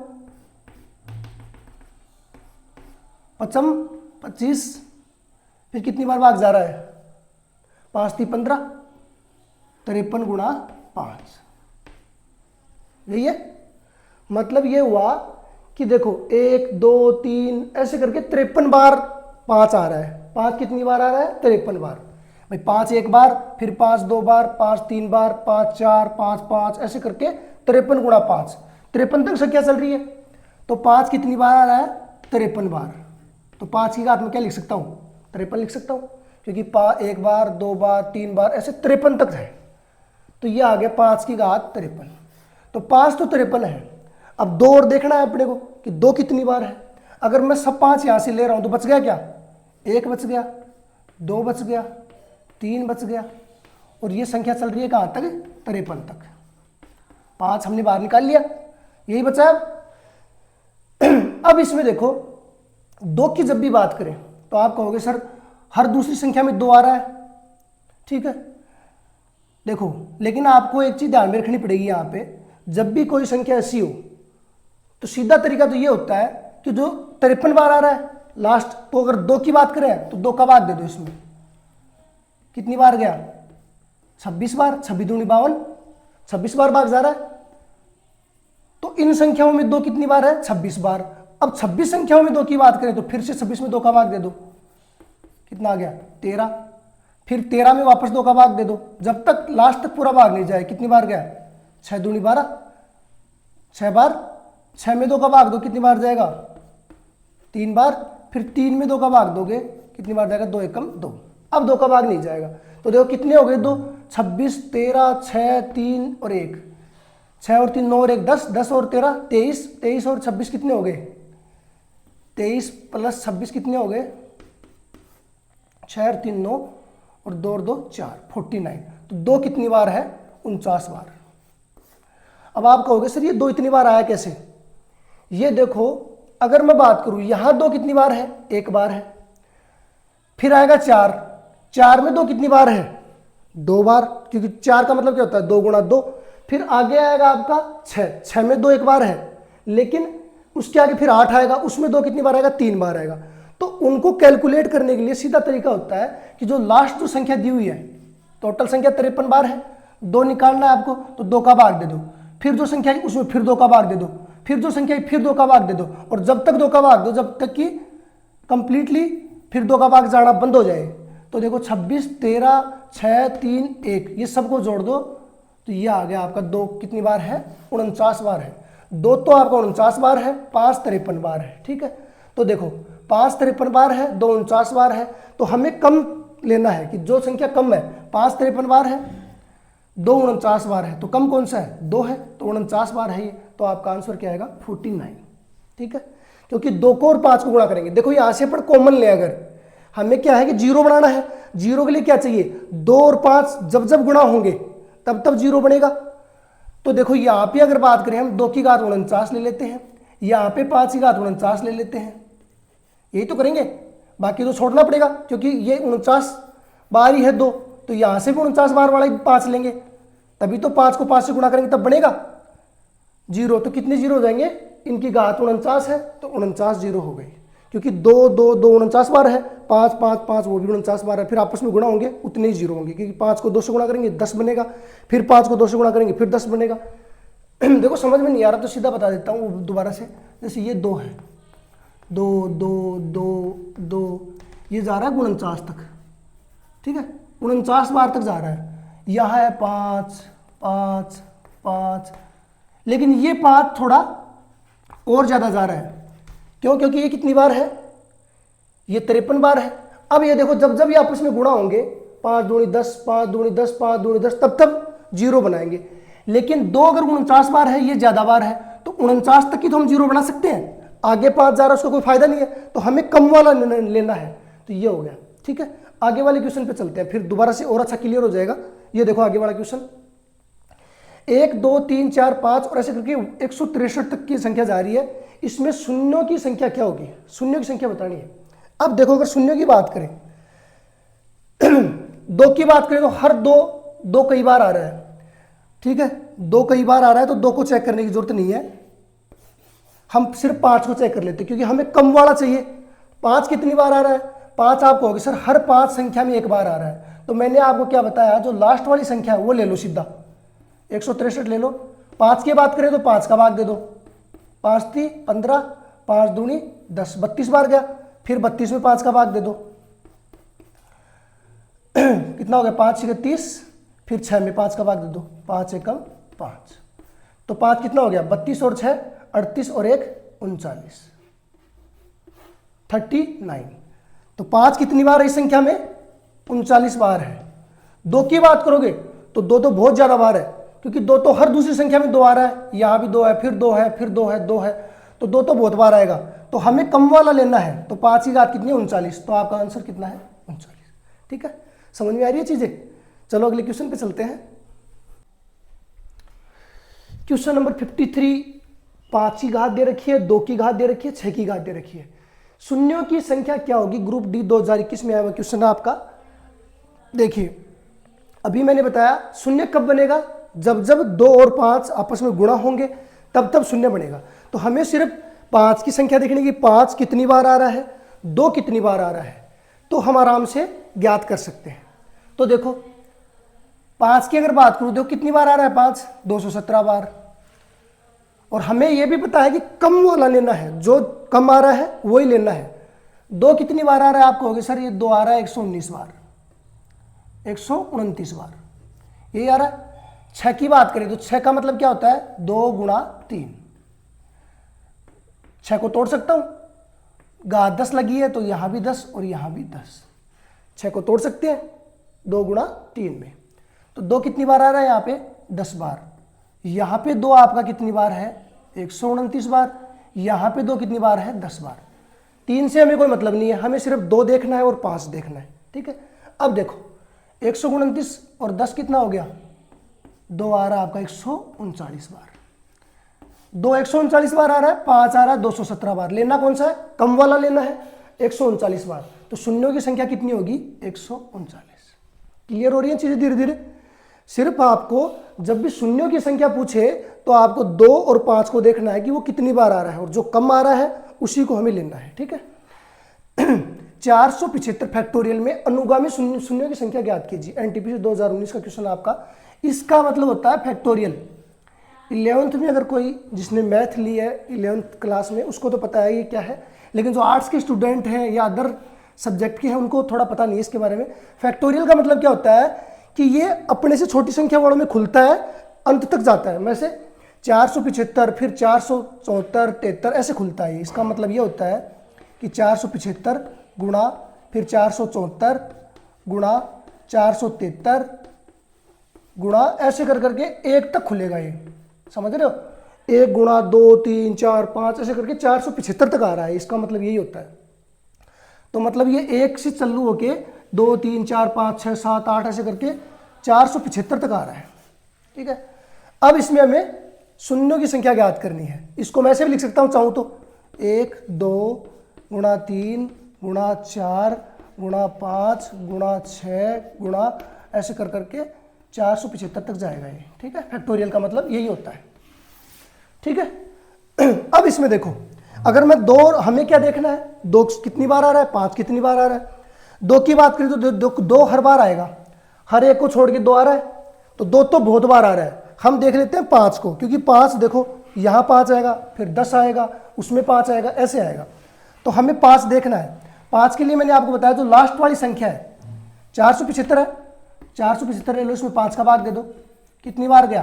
5 25, फिर कितनी बार भाग जा रहा है, 5 3 15, 53 गुणा 5, यही है। मतलब ये हुआ कि देखो 1 2 3 ऐसे करके 53 बार 5 आ रहा है। 5 कितनी बार आ रहा है, 53 बार। भाई 5 एक बार, फिर 5 2 बार, 5 3 बार, 5 4 5 5, ऐसे करके 53 गुणा 5, 53 तक संख्या चल रही है। तो 5 कितनी बार आ रहा है, 53 बार। तो 5 की घात में क्या लिख सकता हूँ, 53 लिख सकता हूँ, क्योंकि 1 बार 2 बार 3 बार ऐसे 53 तक है। तो ये आ गया 5 की घात 53। तो 5 तो 53 है। अब 2 और देखना है अपने को कि 2 कितनी बार है। अगर मैं सब 5 यहां से ले रहा हूं तो बच गया क्या, 1 बच गया, 2 बच गया, 3 बच गया, और ये संख्या चल रही है कहां तक, 53 तक। 5 हमने बाहर निकाल लिया, यही बचा। अब इसमें देखो 2 की जब भी बात करें तो आप कहोगे सर हर दूसरी संख्या में 2 आ रहा है, ठीक है। देखो लेकिन आपको एक चीज ध्यान में रखनी पड़ेगी, यहां पे जब भी कोई संख्या ऐसी हो तो सीधा तरीका तो ये होता है कि जो 53 बार आ रहा है लास्ट, तो अगर 2 की बात करें तो 2 का भाग दे दो। इसमें कितनी बार गया, 26 बार, 26 दूनी 52, 26 बार भाग जा रहा है। तो इन संख्याओं में 2 कितनी बार है, 26 बार। अब 26 संख्याओं में 2 की बात करें तो फिर से 26 में 2 का भाग दे दो, कितना आ गया, 13। फिर 13 में वापस 2 का भाग दे दो, जब तक लास्ट तक पूरा भाग नहीं जाए। कितनी बार गया, 6 दूनी 12, 6 बार। 6 में 2 का भाग दो, कितनी बार जाएगा, 3 बार। फिर 3 में 2 का भाग दोगे, कितनी बार जाएगा, 2 एकम 2। अब 2 का भाग नहीं जाएगा। तो देखो कितने हो गए, 2 26 13 6 3 और 1, 6 और 3 9 और 1 10, 10 और 13 23, 23 और 26 कितने हो गए, 23 प्लस 26 कितने हो गए, 6 और 3 9 और 2 और 2 4, 49। तो 2 कितनी बार है, 49 बार। अब आप कहोगे सर ये 2 इतनी बार आया कैसे। ये देखो अगर मैं बात करूं यहां 2 कितनी बार है, 1 बार है। फिर आएगा 4, 4 में 2 कितनी बार है, 2 बार, क्योंकि 4 का मतलब क्या होता है, 2 गुणा 2। फिर आगे आएगा आपका 6, 6 में 2 1 बार है, लेकिन उसके आगे फिर 8 आएगा, उसमें 2 कितनी बार आएगा, 3 बार आएगा। तो उनको कैलकुलेट करने के लिए सीधा तरीका होता है कि जो लास्ट जो संख्या दी हुई है, टोटल संख्या 53 बार है, 2 निकालना है आपको, तो 2 का भाग दे दो। फिर जो संख्या है उसमें फिर 2 का भाग दे दो, फिर जो संख्या है फिर 2 का भाग दे दो, और जब तक 2 का भाग दो जब तक कि कंप्लीटली फिर 2 का भाग जाना बंद हो जाए। तो देखो 26 13 6 3 1, ये सबको जोड़ दो तो ये आ गया आपका 2 कितनी बार है, 49 बार है। 2 तो आपका 49 बार है, 5 53 बार है, ठीक है। तो देखो 5 53 बार है, 2 49 बार है। तो हमें कम लेना है कि जो संख्या कम है, 5 53 बार है, 2 49 बार है, तो कम कौन सा है, 2 है, तो 49 बार है ये। तो आपका आंसर क्या आएगा, 49, ठीक है। क्योंकि 2 को और 5 को गुणा करेंगे। देखो यहां से पर कॉमन ले, अगर हमें क्या है कि 0 बनाना है, 0 के लिए क्या चाहिए, 2 और 5 जब जब गुणा होंगे तब तब 0 बनेगा। तो देखो यहाँ पे अगर बात करें हम 2 की घात 49 ले लेते हैं, यहाँ पे 5 की घात 49 ले लेते हैं, यही तो करेंगे, बाकी तो छोड़ना पड़ेगा क्योंकि ये 49 बार ही है 2, तो यहाँ से भी 49 बार वाला 5 लेंगे, तभी तो 5 को 5 से गुणा करेंगे तब बनेगा 0। तो कितने जीरो हो जाएंगे, इनकी घात 49 है तो 49 जीरो हो गई, क्योंकि 2 2 2 49 बार है, 5 5 5 वो भी 49 बार है, फिर आपस में गुणा होंगे उतने ही जीरो होंगे, क्योंकि 5 को 2 से गुणा करेंगे 10 बनेगा, फिर 5 को 2 से गुणा करेंगे फिर 10 बनेगा। देखो समझ में नहीं आ रहा तो सीधा बता देता हूँ दोबारा से, जैसे ये 2 है, 2 2 2 2 ये जा रहा है 49 तक, ठीक है, 49 बार तक जा रहा है, यहाँ है 5 5 5, लेकिन ये 5 थोड़ा और ज़्यादा जा रहा है, क्यों, क्योंकि ये कितनी बार है, ये 53 बार है। अब ये देखो जब जब ये आपस में गुणा होंगे 5 दूनी 10 5 दूनी 10 5 दूनी 10 तब तब जीरो बनाएंगे, लेकिन 2 अगर 49 बार है, ये ज़्यादा बार है, तो 49 तक की तो हम जीरो बना सकते हैं, आगे 5 जा रहा है उसका कोई फायदा नहीं है, तो हमें कम वाला लेना है, तो ये हो गया। ठीक है, आगे वाले क्वेश्चन पे चलते हैं, फिर दोबारा से और अच्छा क्लियर हो जाएगा। ये देखो आगे वाला क्वेश्चन, 1 2 3 4 5 और ऐसे करके 163 तक की संख्या जा रही है, इसमें शून्यों की संख्या क्या होगी, शून्यों की संख्या बतानी है। अब देखो अगर शून्यों की बात करें 2 की बात करें तो हर 2 कई बार आ रहा है, ठीक है, 2 कई बार आ रहा है तो 2 को चेक करने की जरूरत नहीं है, हम सिर्फ 5 को चेक कर लेते हैं क्योंकि हमें कम वाला चाहिए। 5 कितनी बार आ रहा है, 5 आप कहोगे सर हर 5 संख्या में 1 बार आ रहा है, तो मैंने आपको क्या बताया, जो लास्ट वाली संख्या है वो ले लो सीधा, 163 ले लो। 5 की बात करें तो 5 का भाग दे दो, 5 3 15 5 दूनी 10, 32 बार गया, फिर 32 में 5 का भाग दे दो कितना हो गया, 5 6 30, फिर 6 में 5 का भाग दे दो, 5 एकम 5, तो 5 कितना हो गया, 32 और 6 38 और 1 39, 39। तो 5 कितनी बार है इस संख्या में, 39 बार है। 2 की बात करोगे तो 2 तो बहुत ज्यादा बार है, क्योंकि 2 तो हर दूसरी संख्या में 2 आ रहा है, यहां भी 2 है, फिर 2 है, फिर 2 है, 2 है, तो 2 तो बहुत बार आएगा, तो हमें कम वाला लेना है, तो 5 की घात कितनी है, 39, तो आपका आंसर कितना है, 39। ठीक है, समझ में आ रही है चीजें। चलो अगले क्वेश्चन पे चलते हैं। क्वेश्चन नंबर 53, 5 की घात दे रखी है, 2 की घात दे रखी है, 6 की घात दे रखी है, शून्यों की संख्या क्या होगी। ग्रुप डी 2021 में आया हुआ क्वेश्चन है आपका। देखिए अभी मैंने बताया शून्य कब बनेगा, जब जब 2 और 5 आपस में गुणा होंगे तब तब शून्य बनेगा। तो हमें सिर्फ 5 की संख्या देखने की, 5 कितनी बार आ रहा है, 2 कितनी बार आ रहा है, तो हम आराम से ज्ञात कर सकते हैं। तो देखो 5 की अगर बात करूं, देखो कितनी बार आ रहा है 5, 217 बार, और हमें यह भी पता है कि कम वाला लेना है, जो कम आ रहा है वही लेना है। 2 कितनी बार आ रहा है, आप कहोगे सर ये 2 आ रहा है 119 बार, 129 बार यही आ रहा है। 6 की बात करें तो 6 का मतलब क्या होता है, 2 गुणा 3, 6 को तोड़ सकता हूं, घात 10 लगी है तो यहां भी 10 और यहां भी 10, 6 को तोड़ सकते हैं 2 गुणा 3 में। तो 2 कितनी बार आ रहा है यहाँ पे, 10 बार, यहाँ पे 2 आपका कितनी बार है, 129 बार, यहाँ पे 2 कितनी बार है, 10 बार। 3 से हमें कोई मतलब नहीं है, हमें सिर्फ 2 देखना है और 5 देखना है। ठीक है, अब देखो 129 और 10 कितना हो गया, 2 आ रहा है आपका 139 बार, 2 139 बार आ रहा है, 5 आ रहा है 217 बार। लेना कौन सा है, कम वाला लेना है, 139 बार। तो शून्यों की संख्या कितनी होगी, 139। क्लियर हो रही है चीजें धीरे धीरे। सिर्फ आपको जब भी शून्यों की संख्या पूछे तो आपको 2 और 5 को देखना है कि वो कितनी बार आ रहा है, और जो कम आ रहा है उसी को हमें लेना है। ठीक है 475 फैक्टोरियल में अनुगामी शून्यों की संख्या ज्ञात कीजिए। एनटीपीसी 2019 का क्वेश्चन आपका। इसका मतलब होता है फैक्टोरियल। 11th में अगर कोई जिसने मैथ ली है 11th क्लास में, उसको तो पता है ये क्या है, लेकिन जो आर्ट्स के स्टूडेंट हैं या अदर सब्जेक्ट के हैं उनको थोड़ा पता नहीं है इसके बारे में। फैक्टोरियल का मतलब क्या होता है कि ये अपने से छोटी संख्या वालों में खुलता है, अंत तक जाता है। वैसे 475, फिर 474, 73 ऐसे खुलता है। इसका मतलब ये होता है कि 475 गुणा फिर 474 गुणा 473 गुणा ऐसे कर करके 1 तक खुलेगा। ये समझ रहे हो, 1 गुणा 2 3 4 5 ऐसे करके 475 तक आ रहा है। इसका मतलब यही होता है। तो मतलब ये 1 से चालू होके 2 3 4 5 6 7 8 ऐसे करके 475 तक आ रहा है। ठीक है, अब इसमें हमें शून्यों की संख्या ज्ञात करनी है। इसको मैं ऐसे भी लिख सकता हूँ चाहूँ तो 1 2 गुणा 3 गुणा 4 गुणा 5 गुणा 6 गुणा ऐसे कर करके 475 तक जाएगा ये, ठीक है। फैक्टोरियल का मतलब यही होता है, ठीक है। अब इसमें देखो, अगर मैं दो, हमें क्या देखना है, 2 कितनी बार आ रहा है, 5 कितनी बार आ रहा है। 2 की बात करें तो 2 हर बार आएगा, हर एक को छोड़ के 2 आ रहा है, तो 2 तो बहुत बार आ रहा है। हम देख लेते हैं 5 को, क्योंकि 5 देखो यहाँ 5 आएगा, फिर 10 आएगा, उसमें 5 आएगा, ऐसे आएगा। तो हमें 5 देखना है। 5 के लिए मैंने आपको बताया जो लास्ट वाली संख्या है 475 है, 475 ले लो, इसमें 5 का भाग दे दो, कितनी बार गया,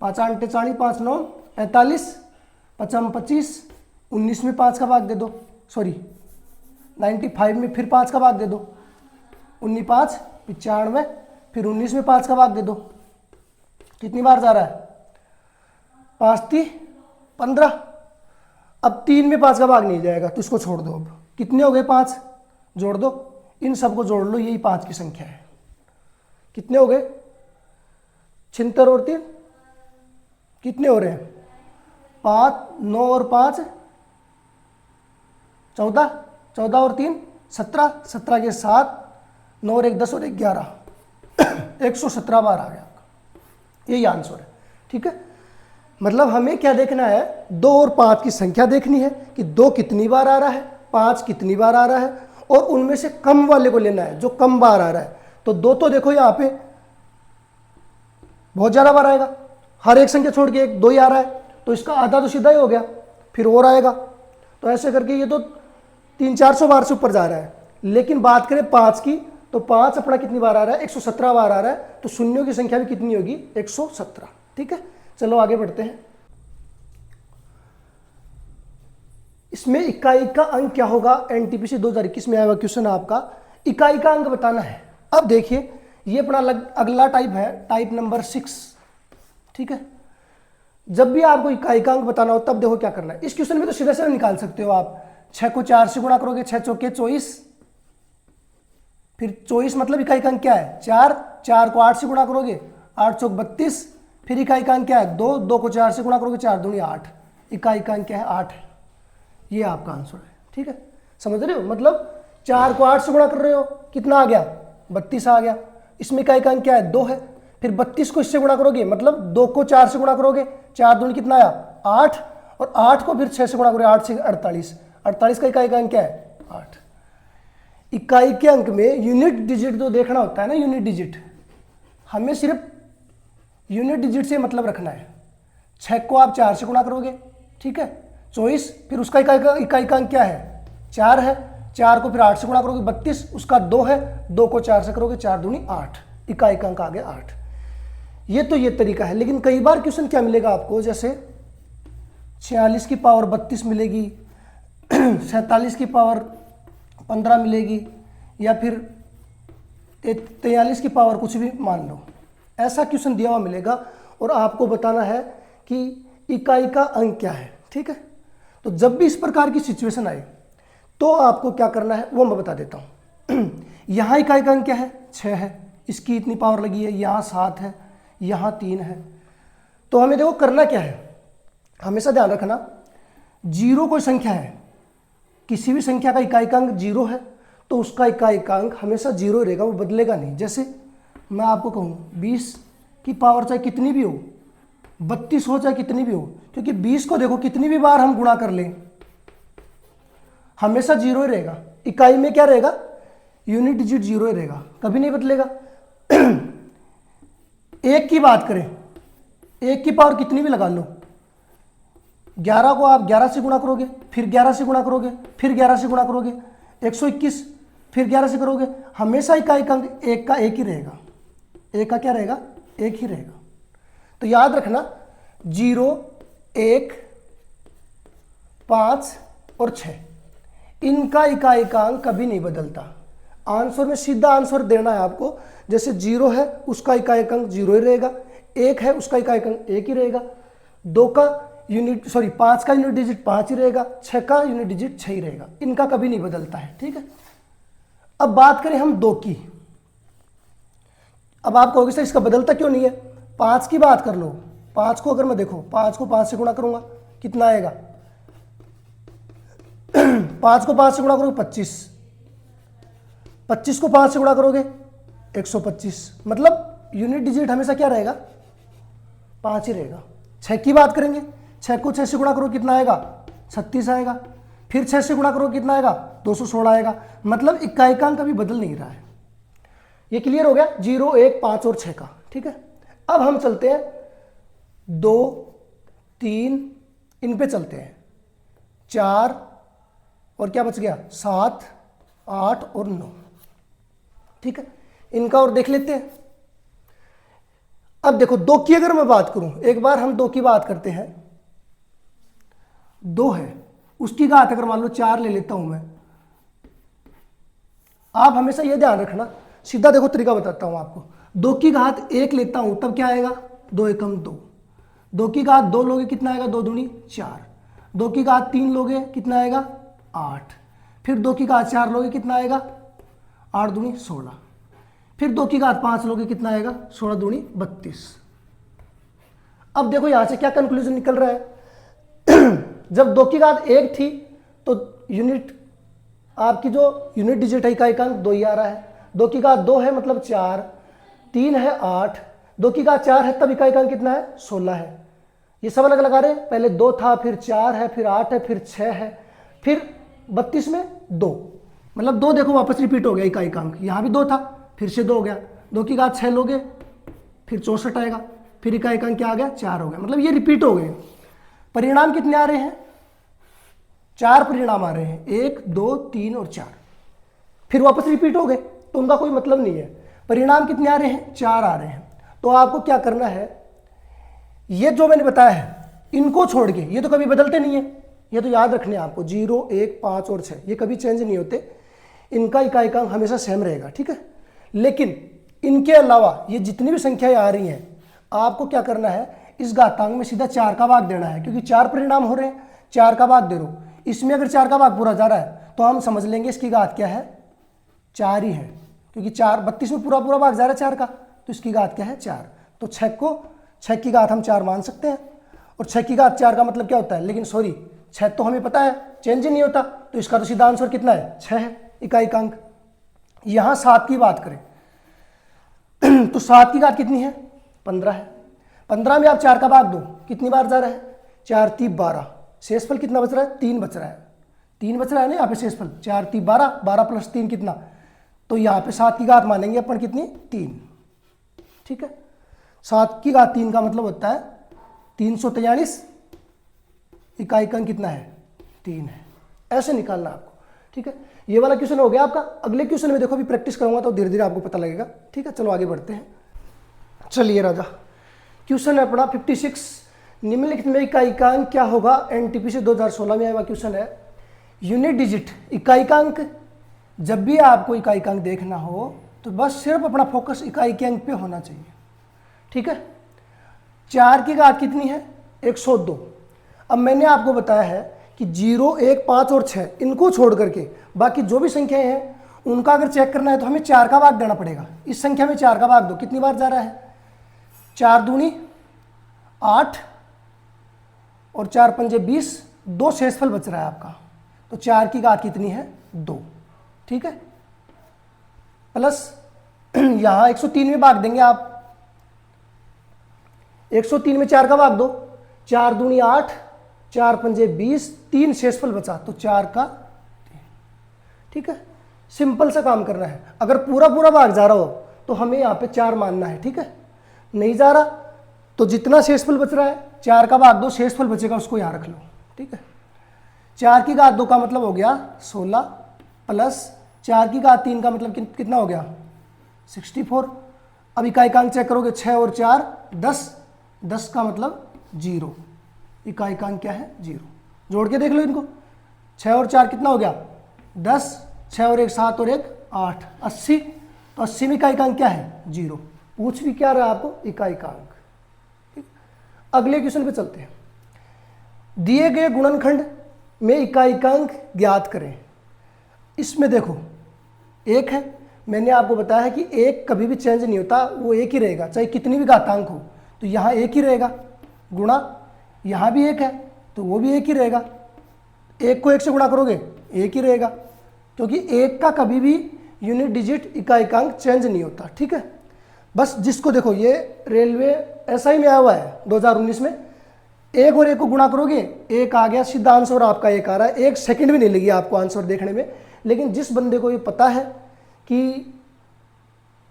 5 8 40, 5 9 45, 5 25, 19 में 5 का भाग दे दो, सॉरी 95 में फिर 5 का भाग दे दो, 19 5 95, फिर 19 में 5 का भाग दे दो, कितनी बार जा रहा है, 5 3 15। अब 3 में 5 का भाग नहीं जाएगा तो इसको छोड़ दो। अब कितने हो गए, 5 जोड़ दो, इन सबको जोड़ लो, यही 5 की संख्या है। कितने हो गए, 76 और 3 कितने हो रहे हैं, 5 9 और 5 14, 14 और 3 17, 17 के 7 9 और 1 10 और 1 11, 117 बार आ गया आपका, यही आंसर है, ठीक है। मतलब हमें क्या देखना है, 2 और 5 की संख्या देखनी है कि 2 कितनी बार आ रहा है, 5 कितनी बार आ रहा है, और उनमें से कम वाले को लेना है जो कम बार आ रहा है। तो 2 तो देखो यहाँ पे बहुत ज्यादा बार आएगा, हर एक संख्या छोड़ के 1 2 ही आ रहा है, तो इसका आधा तो सीधा ही हो गया, फिर और आएगा। तो ऐसे करके ये तो 300-400 बार से ऊपर जा रहा है। लेकिन बात करें 5 की, तो 5 अपना कितनी बार आ रहा है, 117 बार आ रहा है, तो शून्यों की संख्या भी कितनी होगी, 117, ठीक है। चलो आगे बढ़ते हैं। इसमें इकाई का अंक क्या होगा, एनटीपीसी 2021 में आया क्वेश्चन आपका, इकाई का अंक बताना है। अब देखिए ये अपना अगला टाइप है, टाइप नंबर 6, ठीक है। जब भी आपको इकाई का अंक बताना हो तब देखो क्या करना है। इस क्वेश्चन में तो सीधा सीधा निकाल सकते हो आप, 6 को 4 से गुणा करोगे, 6 चौके 24, फिर 24 मतलब इकाई का अंक क्या है, 4, 4 को 8 से गुणा करोगे, 8 चौक 32, फिर इकाई का अंक क्या है, 2, 2 को 4 से गुणा करोगे, 4 दूनी 8, इकाई का अंक क्या है, 8 है। ये आपका आंसर है, ठीक है। समझ रहे हो, मतलब 4 को 8 से गुणा कर रहे हो, कितना आ गया, 32 आ गया। इसमें इकाई का अंक क्या है, 2 है, फिर 32 को इससे गुणा करोगे, मतलब 2 को 4 से गुणा करोगे, 4 दूनी कितना आया, 8, और 8 को फिर 6 से गुणा करोगे, 8 से 48, 48 का इकाई का अंक क्या है, 8। इकाई के अंक में यूनिट डिजिट जो देखना होता है ना, यूनिट डिजिट, हमें सिर्फ यूनिट डिजिट से मतलब रखना है। 6 को आप 4 से गुणा करोगे, ठीक है, 24, फिर उसका इकाई का अंक क्या है, 4 है, 4 को फिर 8 से गुणा करोगे, 32, उसका 2 है, 2 को 4 से करोगे, 4 दूनी 8, इकाई का अंक आ गया 8। ये तरीका है। लेकिन कई बार क्वेश्चन क्या मिलेगा आपको, जैसे 46 की पावर 32 मिलेगी, 47 की पावर 15 मिलेगी, या फिर 43 की पावर कुछ भी मान लो, ऐसा क्वेश्चन दिया हुआ मिलेगा और आपको बताना है कि इकाई का अंक क्या है, ठीक है। तो जब भी इस प्रकार की सिचुएशन आए तो आपको क्या करना है वो मैं बता देता हूं। यहां इकाई का अंक क्या है, 6 है, इसकी इतनी पावर लगी है, यहां 7 है, यहां 3 है। तो हमें देखो करना क्या है, हमेशा ध्यान रखना, 0 कोई संख्या है, किसी भी संख्या का इकाई का अंक 0 है तो उसका इकाई का अंक हमेशा 0 रहेगा, वो बदलेगा नहीं। जैसे मैं आपको कहूँ 20 की पावर चाहे कितनी भी हो, 32 हो चाहे कितनी भी हो, क्योंकि 20 को देखो कितनी भी बार हम गुणा कर लें हमेशा 0 ही रहेगा। इकाई में क्या रहेगा, यूनिट डिजिट 0 ही रहेगा, कभी नहीं बदलेगा। 1 की बात करें, 1 की पावर कितनी भी लगा लो, 11 को आप 11 से गुणा करोगे, फिर 11 से गुणा करोगे, फिर 11 से गुणा करोगे, 121, फिर 11 से करोगे, हमेशा इकाई का अंक 1 का 1 ही रहेगा, 1 का क्या रहेगा, 1 ही रहेगा। तो याद रखना 0 1 5 और 6 इनका इकाई का अंक कभी नहीं बदलता। आंसर में सीधा आंसर देना है आपको, जैसे 0 है उसका इकाई का अंक 0 ही रहेगा, 1 है उसका इकाई का अंक 1 ही रहेगा, 5 का यूनिट डिजिट 5 ही रहेगा, 6 का यूनिट डिजिट 6 ही रहेगा, इनका कभी नहीं बदलता है, ठीक है। अब बात करें हम 2 की। अब आप कहोगे सर इसका बदलता क्यों नहीं है, 5 की बात कर लो, 5 को अगर मैं देखो 5 को 5 से गुणा करूंगा कितना आएगा 5 को 5 से गुणा करोगे 25, 25 को 5 से गुणा करोगे 125, मतलब यूनिट डिजिट हमेशा क्या रहेगा 5 ही रहेगा। 6 की बात करेंगे, 6 को 6 से गुणा करो कितना आएगा 36 आएगा, फिर 6 से गुणा करो कितना आएगा 216 आएगा, मतलब इकाइकांक कभी बदल नहीं रहा है। ये क्लियर हो गया 0, 1, 5 और 6 का। ठीक है, अब हम चलते हैं 2, 3 इन पे चलते हैं, 4 और क्या बच गया 7, 8 और 9। ठीक है, इनका और देख लेते हैं। अब देखो 2 की अगर मैं बात करूं, एक बार हम 2 की बात करते हैं, 2 है उसकी घात अगर मान लो 4 ले लेता हूं मैं। आप हमेशा यह ध्यान रखना, सीधा देखो तरीका बताता हूं आपको। 2 की घात 1 लेता हूं तब क्या आएगा 2 एकम 2, 2 की घात 2 लोगे कितना आएगा 2 दूनी 4, 2 की घात 3 लोगे कितना आएगा 8, फिर 2 की घात 4 लोगे कितना आएगा 8 दूनी 16, फिर 2 की घात 5 लोगे कितना आएगा 16 दूनी 32। अब देखो यहां से क्या कंक्लूजन निकल रहा है जब 2 की घात 1 थी तो यूनिट आपकी जो यूनिट डिजिट है इकाइकांक 2 ही आ रहा है, 2 की घात 2 है मतलब 4, 3 है 8, 2 की घात 4 है तब इकाइकांक कितना है 16 है। ये सब अलग लगा रहे हैं, पहले 2 था फिर 4 है फिर 8 है फिर 6 है फिर 32 में 2, मतलब 2 देखो वापस रिपीट हो गया इकाइकांक, यहां भी 2 था फिर से 2 हो गया, 2 की घात 6 लोगे फिर 64 आएगा, फिर इकाइकांक क्या आ गया 4 हो गया, मतलब ये रिपीट हो गए। परिणाम कितने आ रहे हैं 4 परिणाम आ रहे हैं, 1, 2, 3 और 4, फिर वापस रिपीट हो गए तो उनका कोई मतलब नहीं है। परिणाम कितने आ रहे हैं 4 आ रहे हैं, तो आपको क्या करना है, ये जो मैंने बताया है इनको छोड़ के, ये तो कभी बदलते नहीं है, ये तो याद रखने हैं आपको 0, 1, 5 और 6 ये कभी चेंज नहीं होते, इनका इकाइकांक हमेशा सेम रहेगा। ठीक है, लेकिन इनके अलावा ये जितनी भी संख्याएं आ रही हैं आपको क्या करना है, इस घातांक में सीधा 4 का भाग देना है, क्योंकि 4 परिणाम हो रहे हैं 4 का भाग दे दो, इसमें अगर 4 का भाग पूरा जा रहा है तो हम समझ लेंगे इसकी घात क्या है 4 ही है, क्योंकि 4 32 में पूरा भाग जा रहा है 4 का, तो इसकी घात क्या है 4, तो 6 की घात हम 4 मान सकते हैं, और 6 की घात 4 का मतलब क्या होता है, लेकिन सॉरी 6 तो हमें पता है चेंज ही नहीं होता, तो इसका तो सीधा आंसर कितना है 6 है इकाइकांक। यहां 7 की बात करें तो 7 की घात कितनी है 15 है, 15 में आप 4 का भाग दो कितनी बार जा रहा है 4 3 12, शेषफल कितना बच रहा है 3 बच रहा है, 3 बच रहा है ना यहाँ पे शेषफल, 4 3 12, 12 प्लस 3 कितना, तो यहाँ पे 7 की घात मानेंगे अपन कितनी 3। ठीक है, 7 की घात 3 का मतलब होता है 343, इकाइकांक कितना है 3 है, ऐसे निकालना आपको। ठीक है, ये वाला क्वेश्चन हो गया आपका। अगले क्वेश्चन में देखो अभी प्रैक्टिस करूंगा तो धीरे धीरे आपको पता लगेगा। ठीक है, चलो आगे बढ़ते हैं। चलिए राजा, क्वेश्चन है अपना 56, निम्नलिखित में इकाइकांक क्या होगा, एनटीपीसी 2016 में आया क्वेश्चन है। यूनिट डिजिट इकाइकांक, जब भी आपको इकाइकांक देखना हो तो बस सिर्फ अपना फोकस इकाइकांक पे होना चाहिए। ठीक है, 4 की घात कितनी है 102। अब मैंने आपको बताया है कि 0, 1, 5 और 6 इनको छोड़ करके बाकी जो भी संख्याएं हैं उनका अगर चेक करना है तो हमें 4 का भाग देना पड़ेगा। इस संख्या में 4 का भाग दो, कितनी बार जा रहा है 4 दूनी 8 और 4 पंजे 20, 2 शेषफल बच रहा है आपका, तो 4 की घात कितनी है 2। ठीक है, प्लस यहां 103 में भाग देंगे आप, 103 में 4 का भाग दो, 4 दूनी 8, 4 पंजे 20, 3 शेषफल बचा तो 4 का 3। ठीक है, सिंपल सा काम करना है। अगर पूरा भाग जा रहा हो तो हमें यहाँ पे 4 मानना है। ठीक है, नहीं जा रहा तो जितना शेषफल बच रहा है 4 का भाग 2, शेषफल बचेगा उसको यहाँ रख लो। ठीक है, 4 की घात 2 का मतलब हो गया 16, प्लस 4 की घात 3 का मतलब कितना हो गया 64। अब इकाइकांक चेक करोगे 6 और 4 10, 10 का मतलब 0, इकाइकांक क्या है 0। जोड़ के देख लो इनको, 6 और 4 कितना हो गया 10, 6 और 1 7 और 1 8, 80, तो 80 में इकाइकांक क्या है 0। पूछ भी क्या रहा है आपको इकाइकांक। अगले क्वेश्चन पे चलते हैं। दिए गए गुणनखंड में इकाइकांक ज्ञात करें। इसमें देखो 1 है, मैंने आपको बताया है कि 1 कभी भी चेंज नहीं होता, वो 1 ही रहेगा चाहे कितनी भी घातांक हो, तो यहाँ 1 ही रहेगा। गुणा यहाँ भी 1 है तो वो भी 1 ही रहेगा, 1 को 1 से गुणा करोगे 1 ही रहेगा, क्योंकि 1 का कभी भी यूनिट डिजिट इकाइकांक चेंज नहीं होता। ठीक है, बस जिसको देखो ये रेलवे ऐसा ही में आया हुआ है 2019 में, 1 और 1 को गुणा करोगे 1 आ गया सीधा आंसर, आपका 1 आ रहा है, 1 सेकंड भी नहीं लगी आपको आंसर देखने में। लेकिन जिस बंदे को ये पता है कि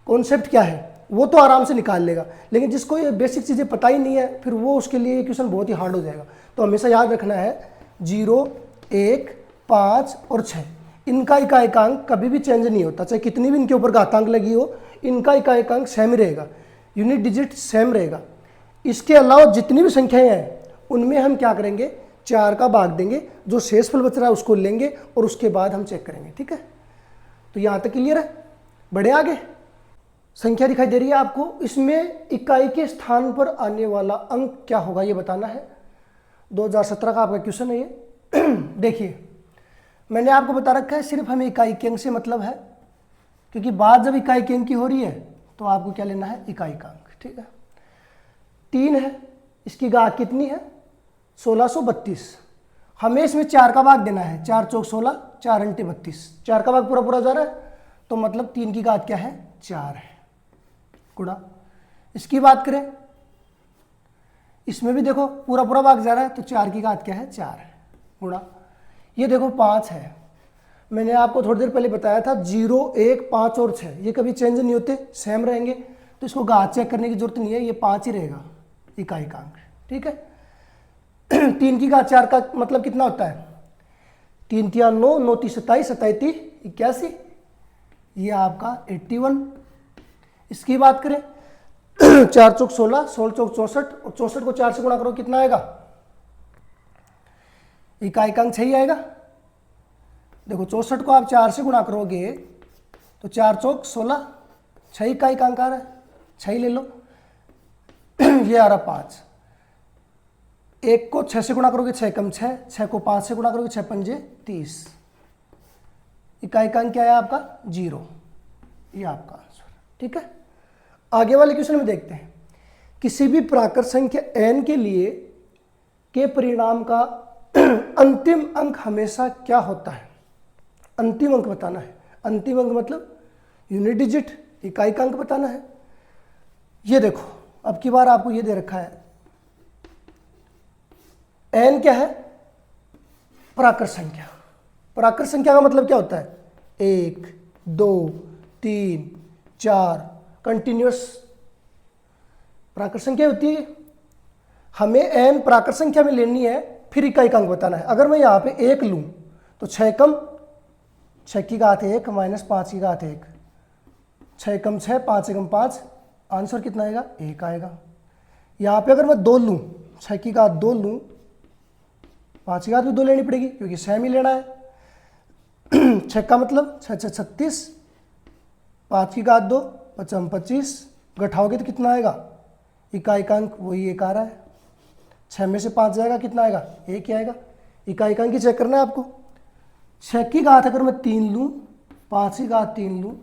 कॉन्सेप्ट क्या है वो तो आराम से निकाल लेगा, लेकिन जिसको ये बेसिक चीज़ें पता ही नहीं है फिर वो उसके लिए ये क्वेश्चन बहुत ही हार्ड हो जाएगा। तो हमेशा याद रखना है 0, 1, 5 और 6 इनका इकाइकांक कभी भी चेंज नहीं होता, चाहे कितनी भी इनके ऊपर घातांक लगी हो, इनका इकाइकांक सेम ही रहेगा, यूनिट डिजिट सेम रहेगा। इसके अलावा जितनी भी संख्याएं हैं उनमें हम क्या करेंगे, 4 का भाग देंगे, जो शेषफल बच रहा है उसको लेंगे और उसके बाद हम चेक करेंगे। ठीक है, तो यहाँ तक क्लियर है। बढ़े आगे, संख्या दिखाई दे रही है आपको, इसमें इकाई के स्थान पर आने वाला अंक क्या होगा ये बताना है। 2017 का आपका क्वेश्चन है ये। देखिए मैंने आपको बता रखा है सिर्फ हमें इकाई के अंक से मतलब है, क्योंकि बात जब इकाई के अंक की हो रही है तो आपको क्या लेना है, इकाई का अंक। ठीक है, 3 है, इसकी घात कितनी है 1632, हमें इसमें 4 का भाग देना है, 4 चौक 16, 4 अंटे 32, 4 का भाग पूरा पूरा जा रहा है तो मतलब 3 की घात क्या है 4 है, गुणा। इसकी बात करें इसमें भी देखो पूरा पूरा भाग जा रहा है तो 4 की घात क्या है 4 है, गुणा। ये देखो 5 है, मैंने आपको थोड़ी देर पहले बताया था 0, 1, 5 और 6 ये कभी चेंज नहीं होते, सेम रहेंगे, तो इसको घात चेक करने की जरूरत नहीं है, ये 5 ही रहेगा इकाई का अंक। ठीक है, 3 की घात 4 का मतलब कितना होता है, 3 तिया 9, 9 ती 27, 27 ती 81, ये आपका 81। इसकी बात करें 4 चौक 16, 16 चौक 64 और 64 को 4 से गुणा करो कितना आएगा, इकाई का अंक 6 ही आएगा। देखो 64 को आप 4 से गुणा करोगे तो 4 चौक 16, 6 इकाई का अंक आ रहा है, 6 ही ले लो। ये आ रहा 5, 1 को 6 से गुणा करोगे 6 कम 6, 6 को 5 से गुणा करोगे 6 पंजे 30, इकाई का अंक क्या है आपका 0, ये आपका आंसर। ठीक है, आगे वाले क्वेश्चन में देखते हैं, किसी भी प्राकृत संख्या n के लिए के परिणाम का अंतिम अंक हमेशा क्या होता है, अंतिम अंक बताना है। अंतिम अंक मतलब यूनिट डिजिट इकाई का अंक बताना है। ये देखो अब की बार आपको ये दे रखा है, n क्या है, प्राकृत संख्या। प्राकृत संख्या का मतलब क्या होता है, 1, 2, 3, 4 कंटिन्यूअस प्राकृत संख्या होती है। हमें n प्राकृत संख्या में लेनी है, फिर इकाई का अंक बताना है। अगर मैं यहाँ पे 1 लूँ तो 6 कम 6 की घात 1 माइनस 5 की घात 1, 6 कम 6, 5 से कम 5, आंसर कितना आएगा 1 आएगा। यहाँ पे अगर मैं 2 लूँ, 6 की घात 2 लूँ, 5 की घात भी 2 लेनी पड़ेगी क्योंकि सेम ही लेना है। 6 का मतलब 6 6 36, 5 की घात 2, 5 25, घटाओगे तो कितना आएगा, इकाई का अंक वही 1 आ रहा है। 6 में से 5 जाएगा कितना आएगा 1 ही आएगा। इकाई का अंक ही चेक करना है आपको। 6 की घात अगर मैं 3 लूँ, 5 की घात 3 लूँ,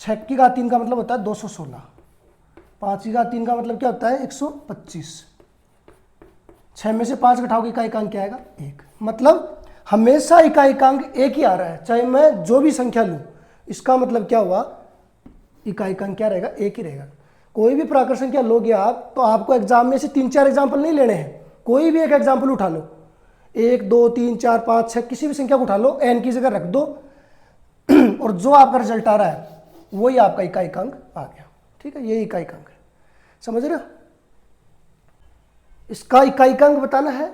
6 की घात 3 का मतलब होता है 216, 5 की घात 3 का मतलब क्या होता है 125, 6 में से 5 घटाओगे इकाई का अंक क्या आएगा 1। मतलब हमेशा इकाई का अंक 1 ही आ रहा है, चाहे मैं जो भी संख्या लूँ। इसका मतलब क्या हुआ, इकाई का अंक क्या रहेगा 1 ही रहेगा। कोई भी प्राकृत संख्या लोगे आप तो आपको एग्जाम में से 3-4 एग्जाम्पल नहीं लेने हैं, कोई भी एक एग्जाम्पल उठा लो, 1, 2, 3, 4, 5, 6 किसी भी संख्या को उठा लो, n की जगह रख दो और जो आपका रिजल्ट आ रहा है वही आपका इकाई का अंक आ गया। ठीक है, यही इकाई का अंक है, समझ रहे हो। इसका इकाई का अंक बताना है।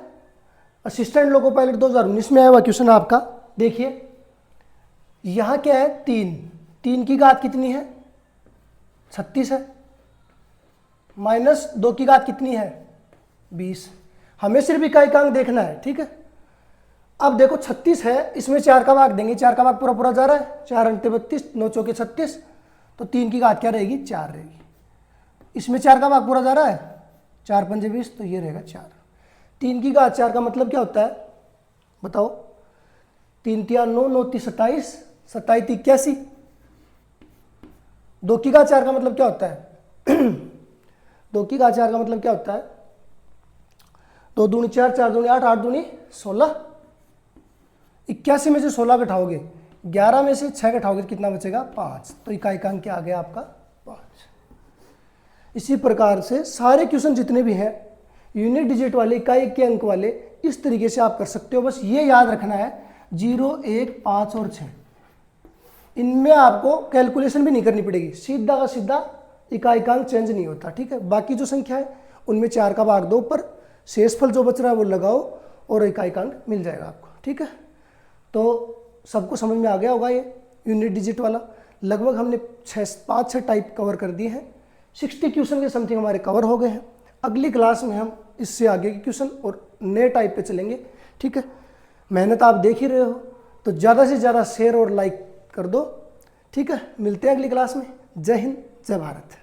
असिस्टेंट लोको पायलट 2019 में आया हुआ क्वेश्चन आपका। देखिए यहाँ क्या है 3 की घात कितनी है 36 है, माइनस 2 की घात कितनी है 20। हमें सिर्फ इकाई का अंक देखना है। ठीक है, अब देखो 36 है, इसमें 4 का भाग देंगे, 4 का भाग पूरा पूरा जा रहा है, 4 अंटे 32, 9 चौके 36, तो 3 की घात क्या रहेगी 4 रहेगी। इसमें 4 का भाग पूरा जा रहा है, 4 पंजे 20, तो ये रहेगा 4। 3 की घात 4 का मतलब क्या होता है बताओ, 3 तिया 9, 9 ती 27, 27 ती 81। 2 की घात 4 का मतलब क्या होता है 2 की घात 4 का मतलब क्या होता है, 2 दूनी 4, 4 दूनी 8, 8 दूनी 16। 81 में से 16 घटाओगे, 11 में से 6 घटाओगे तो कितना बचेगा 5। तो इकाइकांक क्या आ गया आपका 5। इसी प्रकार से सारे क्वेश्चन जितने भी हैं यूनिट डिजिट वाले, इकाई के अंक वाले, इस तरीके से आप कर सकते हो। बस ये याद रखना है 0, 1, 5 और 6, इनमें आपको कैलकुलेशन भी नहीं करनी पड़ेगी, सीधा का सीधा इकाइकांक चेंज नहीं होता, ठीक है। बाकी जो संख्या है उनमें 4 का भाग दो, पर शेषफल जो बच रहा है वो लगाओ और इकाइकांक मिल जाएगा आपको, ठीक है। तो सबको समझ में आ गया होगा ये यूनिट डिजिट वाला। लगभग हमने 5-6 टाइप कवर कर दिए हैं, 60 क्वेश्चन के समथिंग हमारे कवर हो गए हैं। अगली क्लास में हम इससे आगे के क्वेश्चन और नए टाइप पे चलेंगे, ठीक है। मेहनत आप देख ही रहे हो, तो ज़्यादा से ज़्यादा शेयर और लाइक कर दो, ठीक है। मिलते हैं अगली क्लास में। जय हिंद, जय भारत।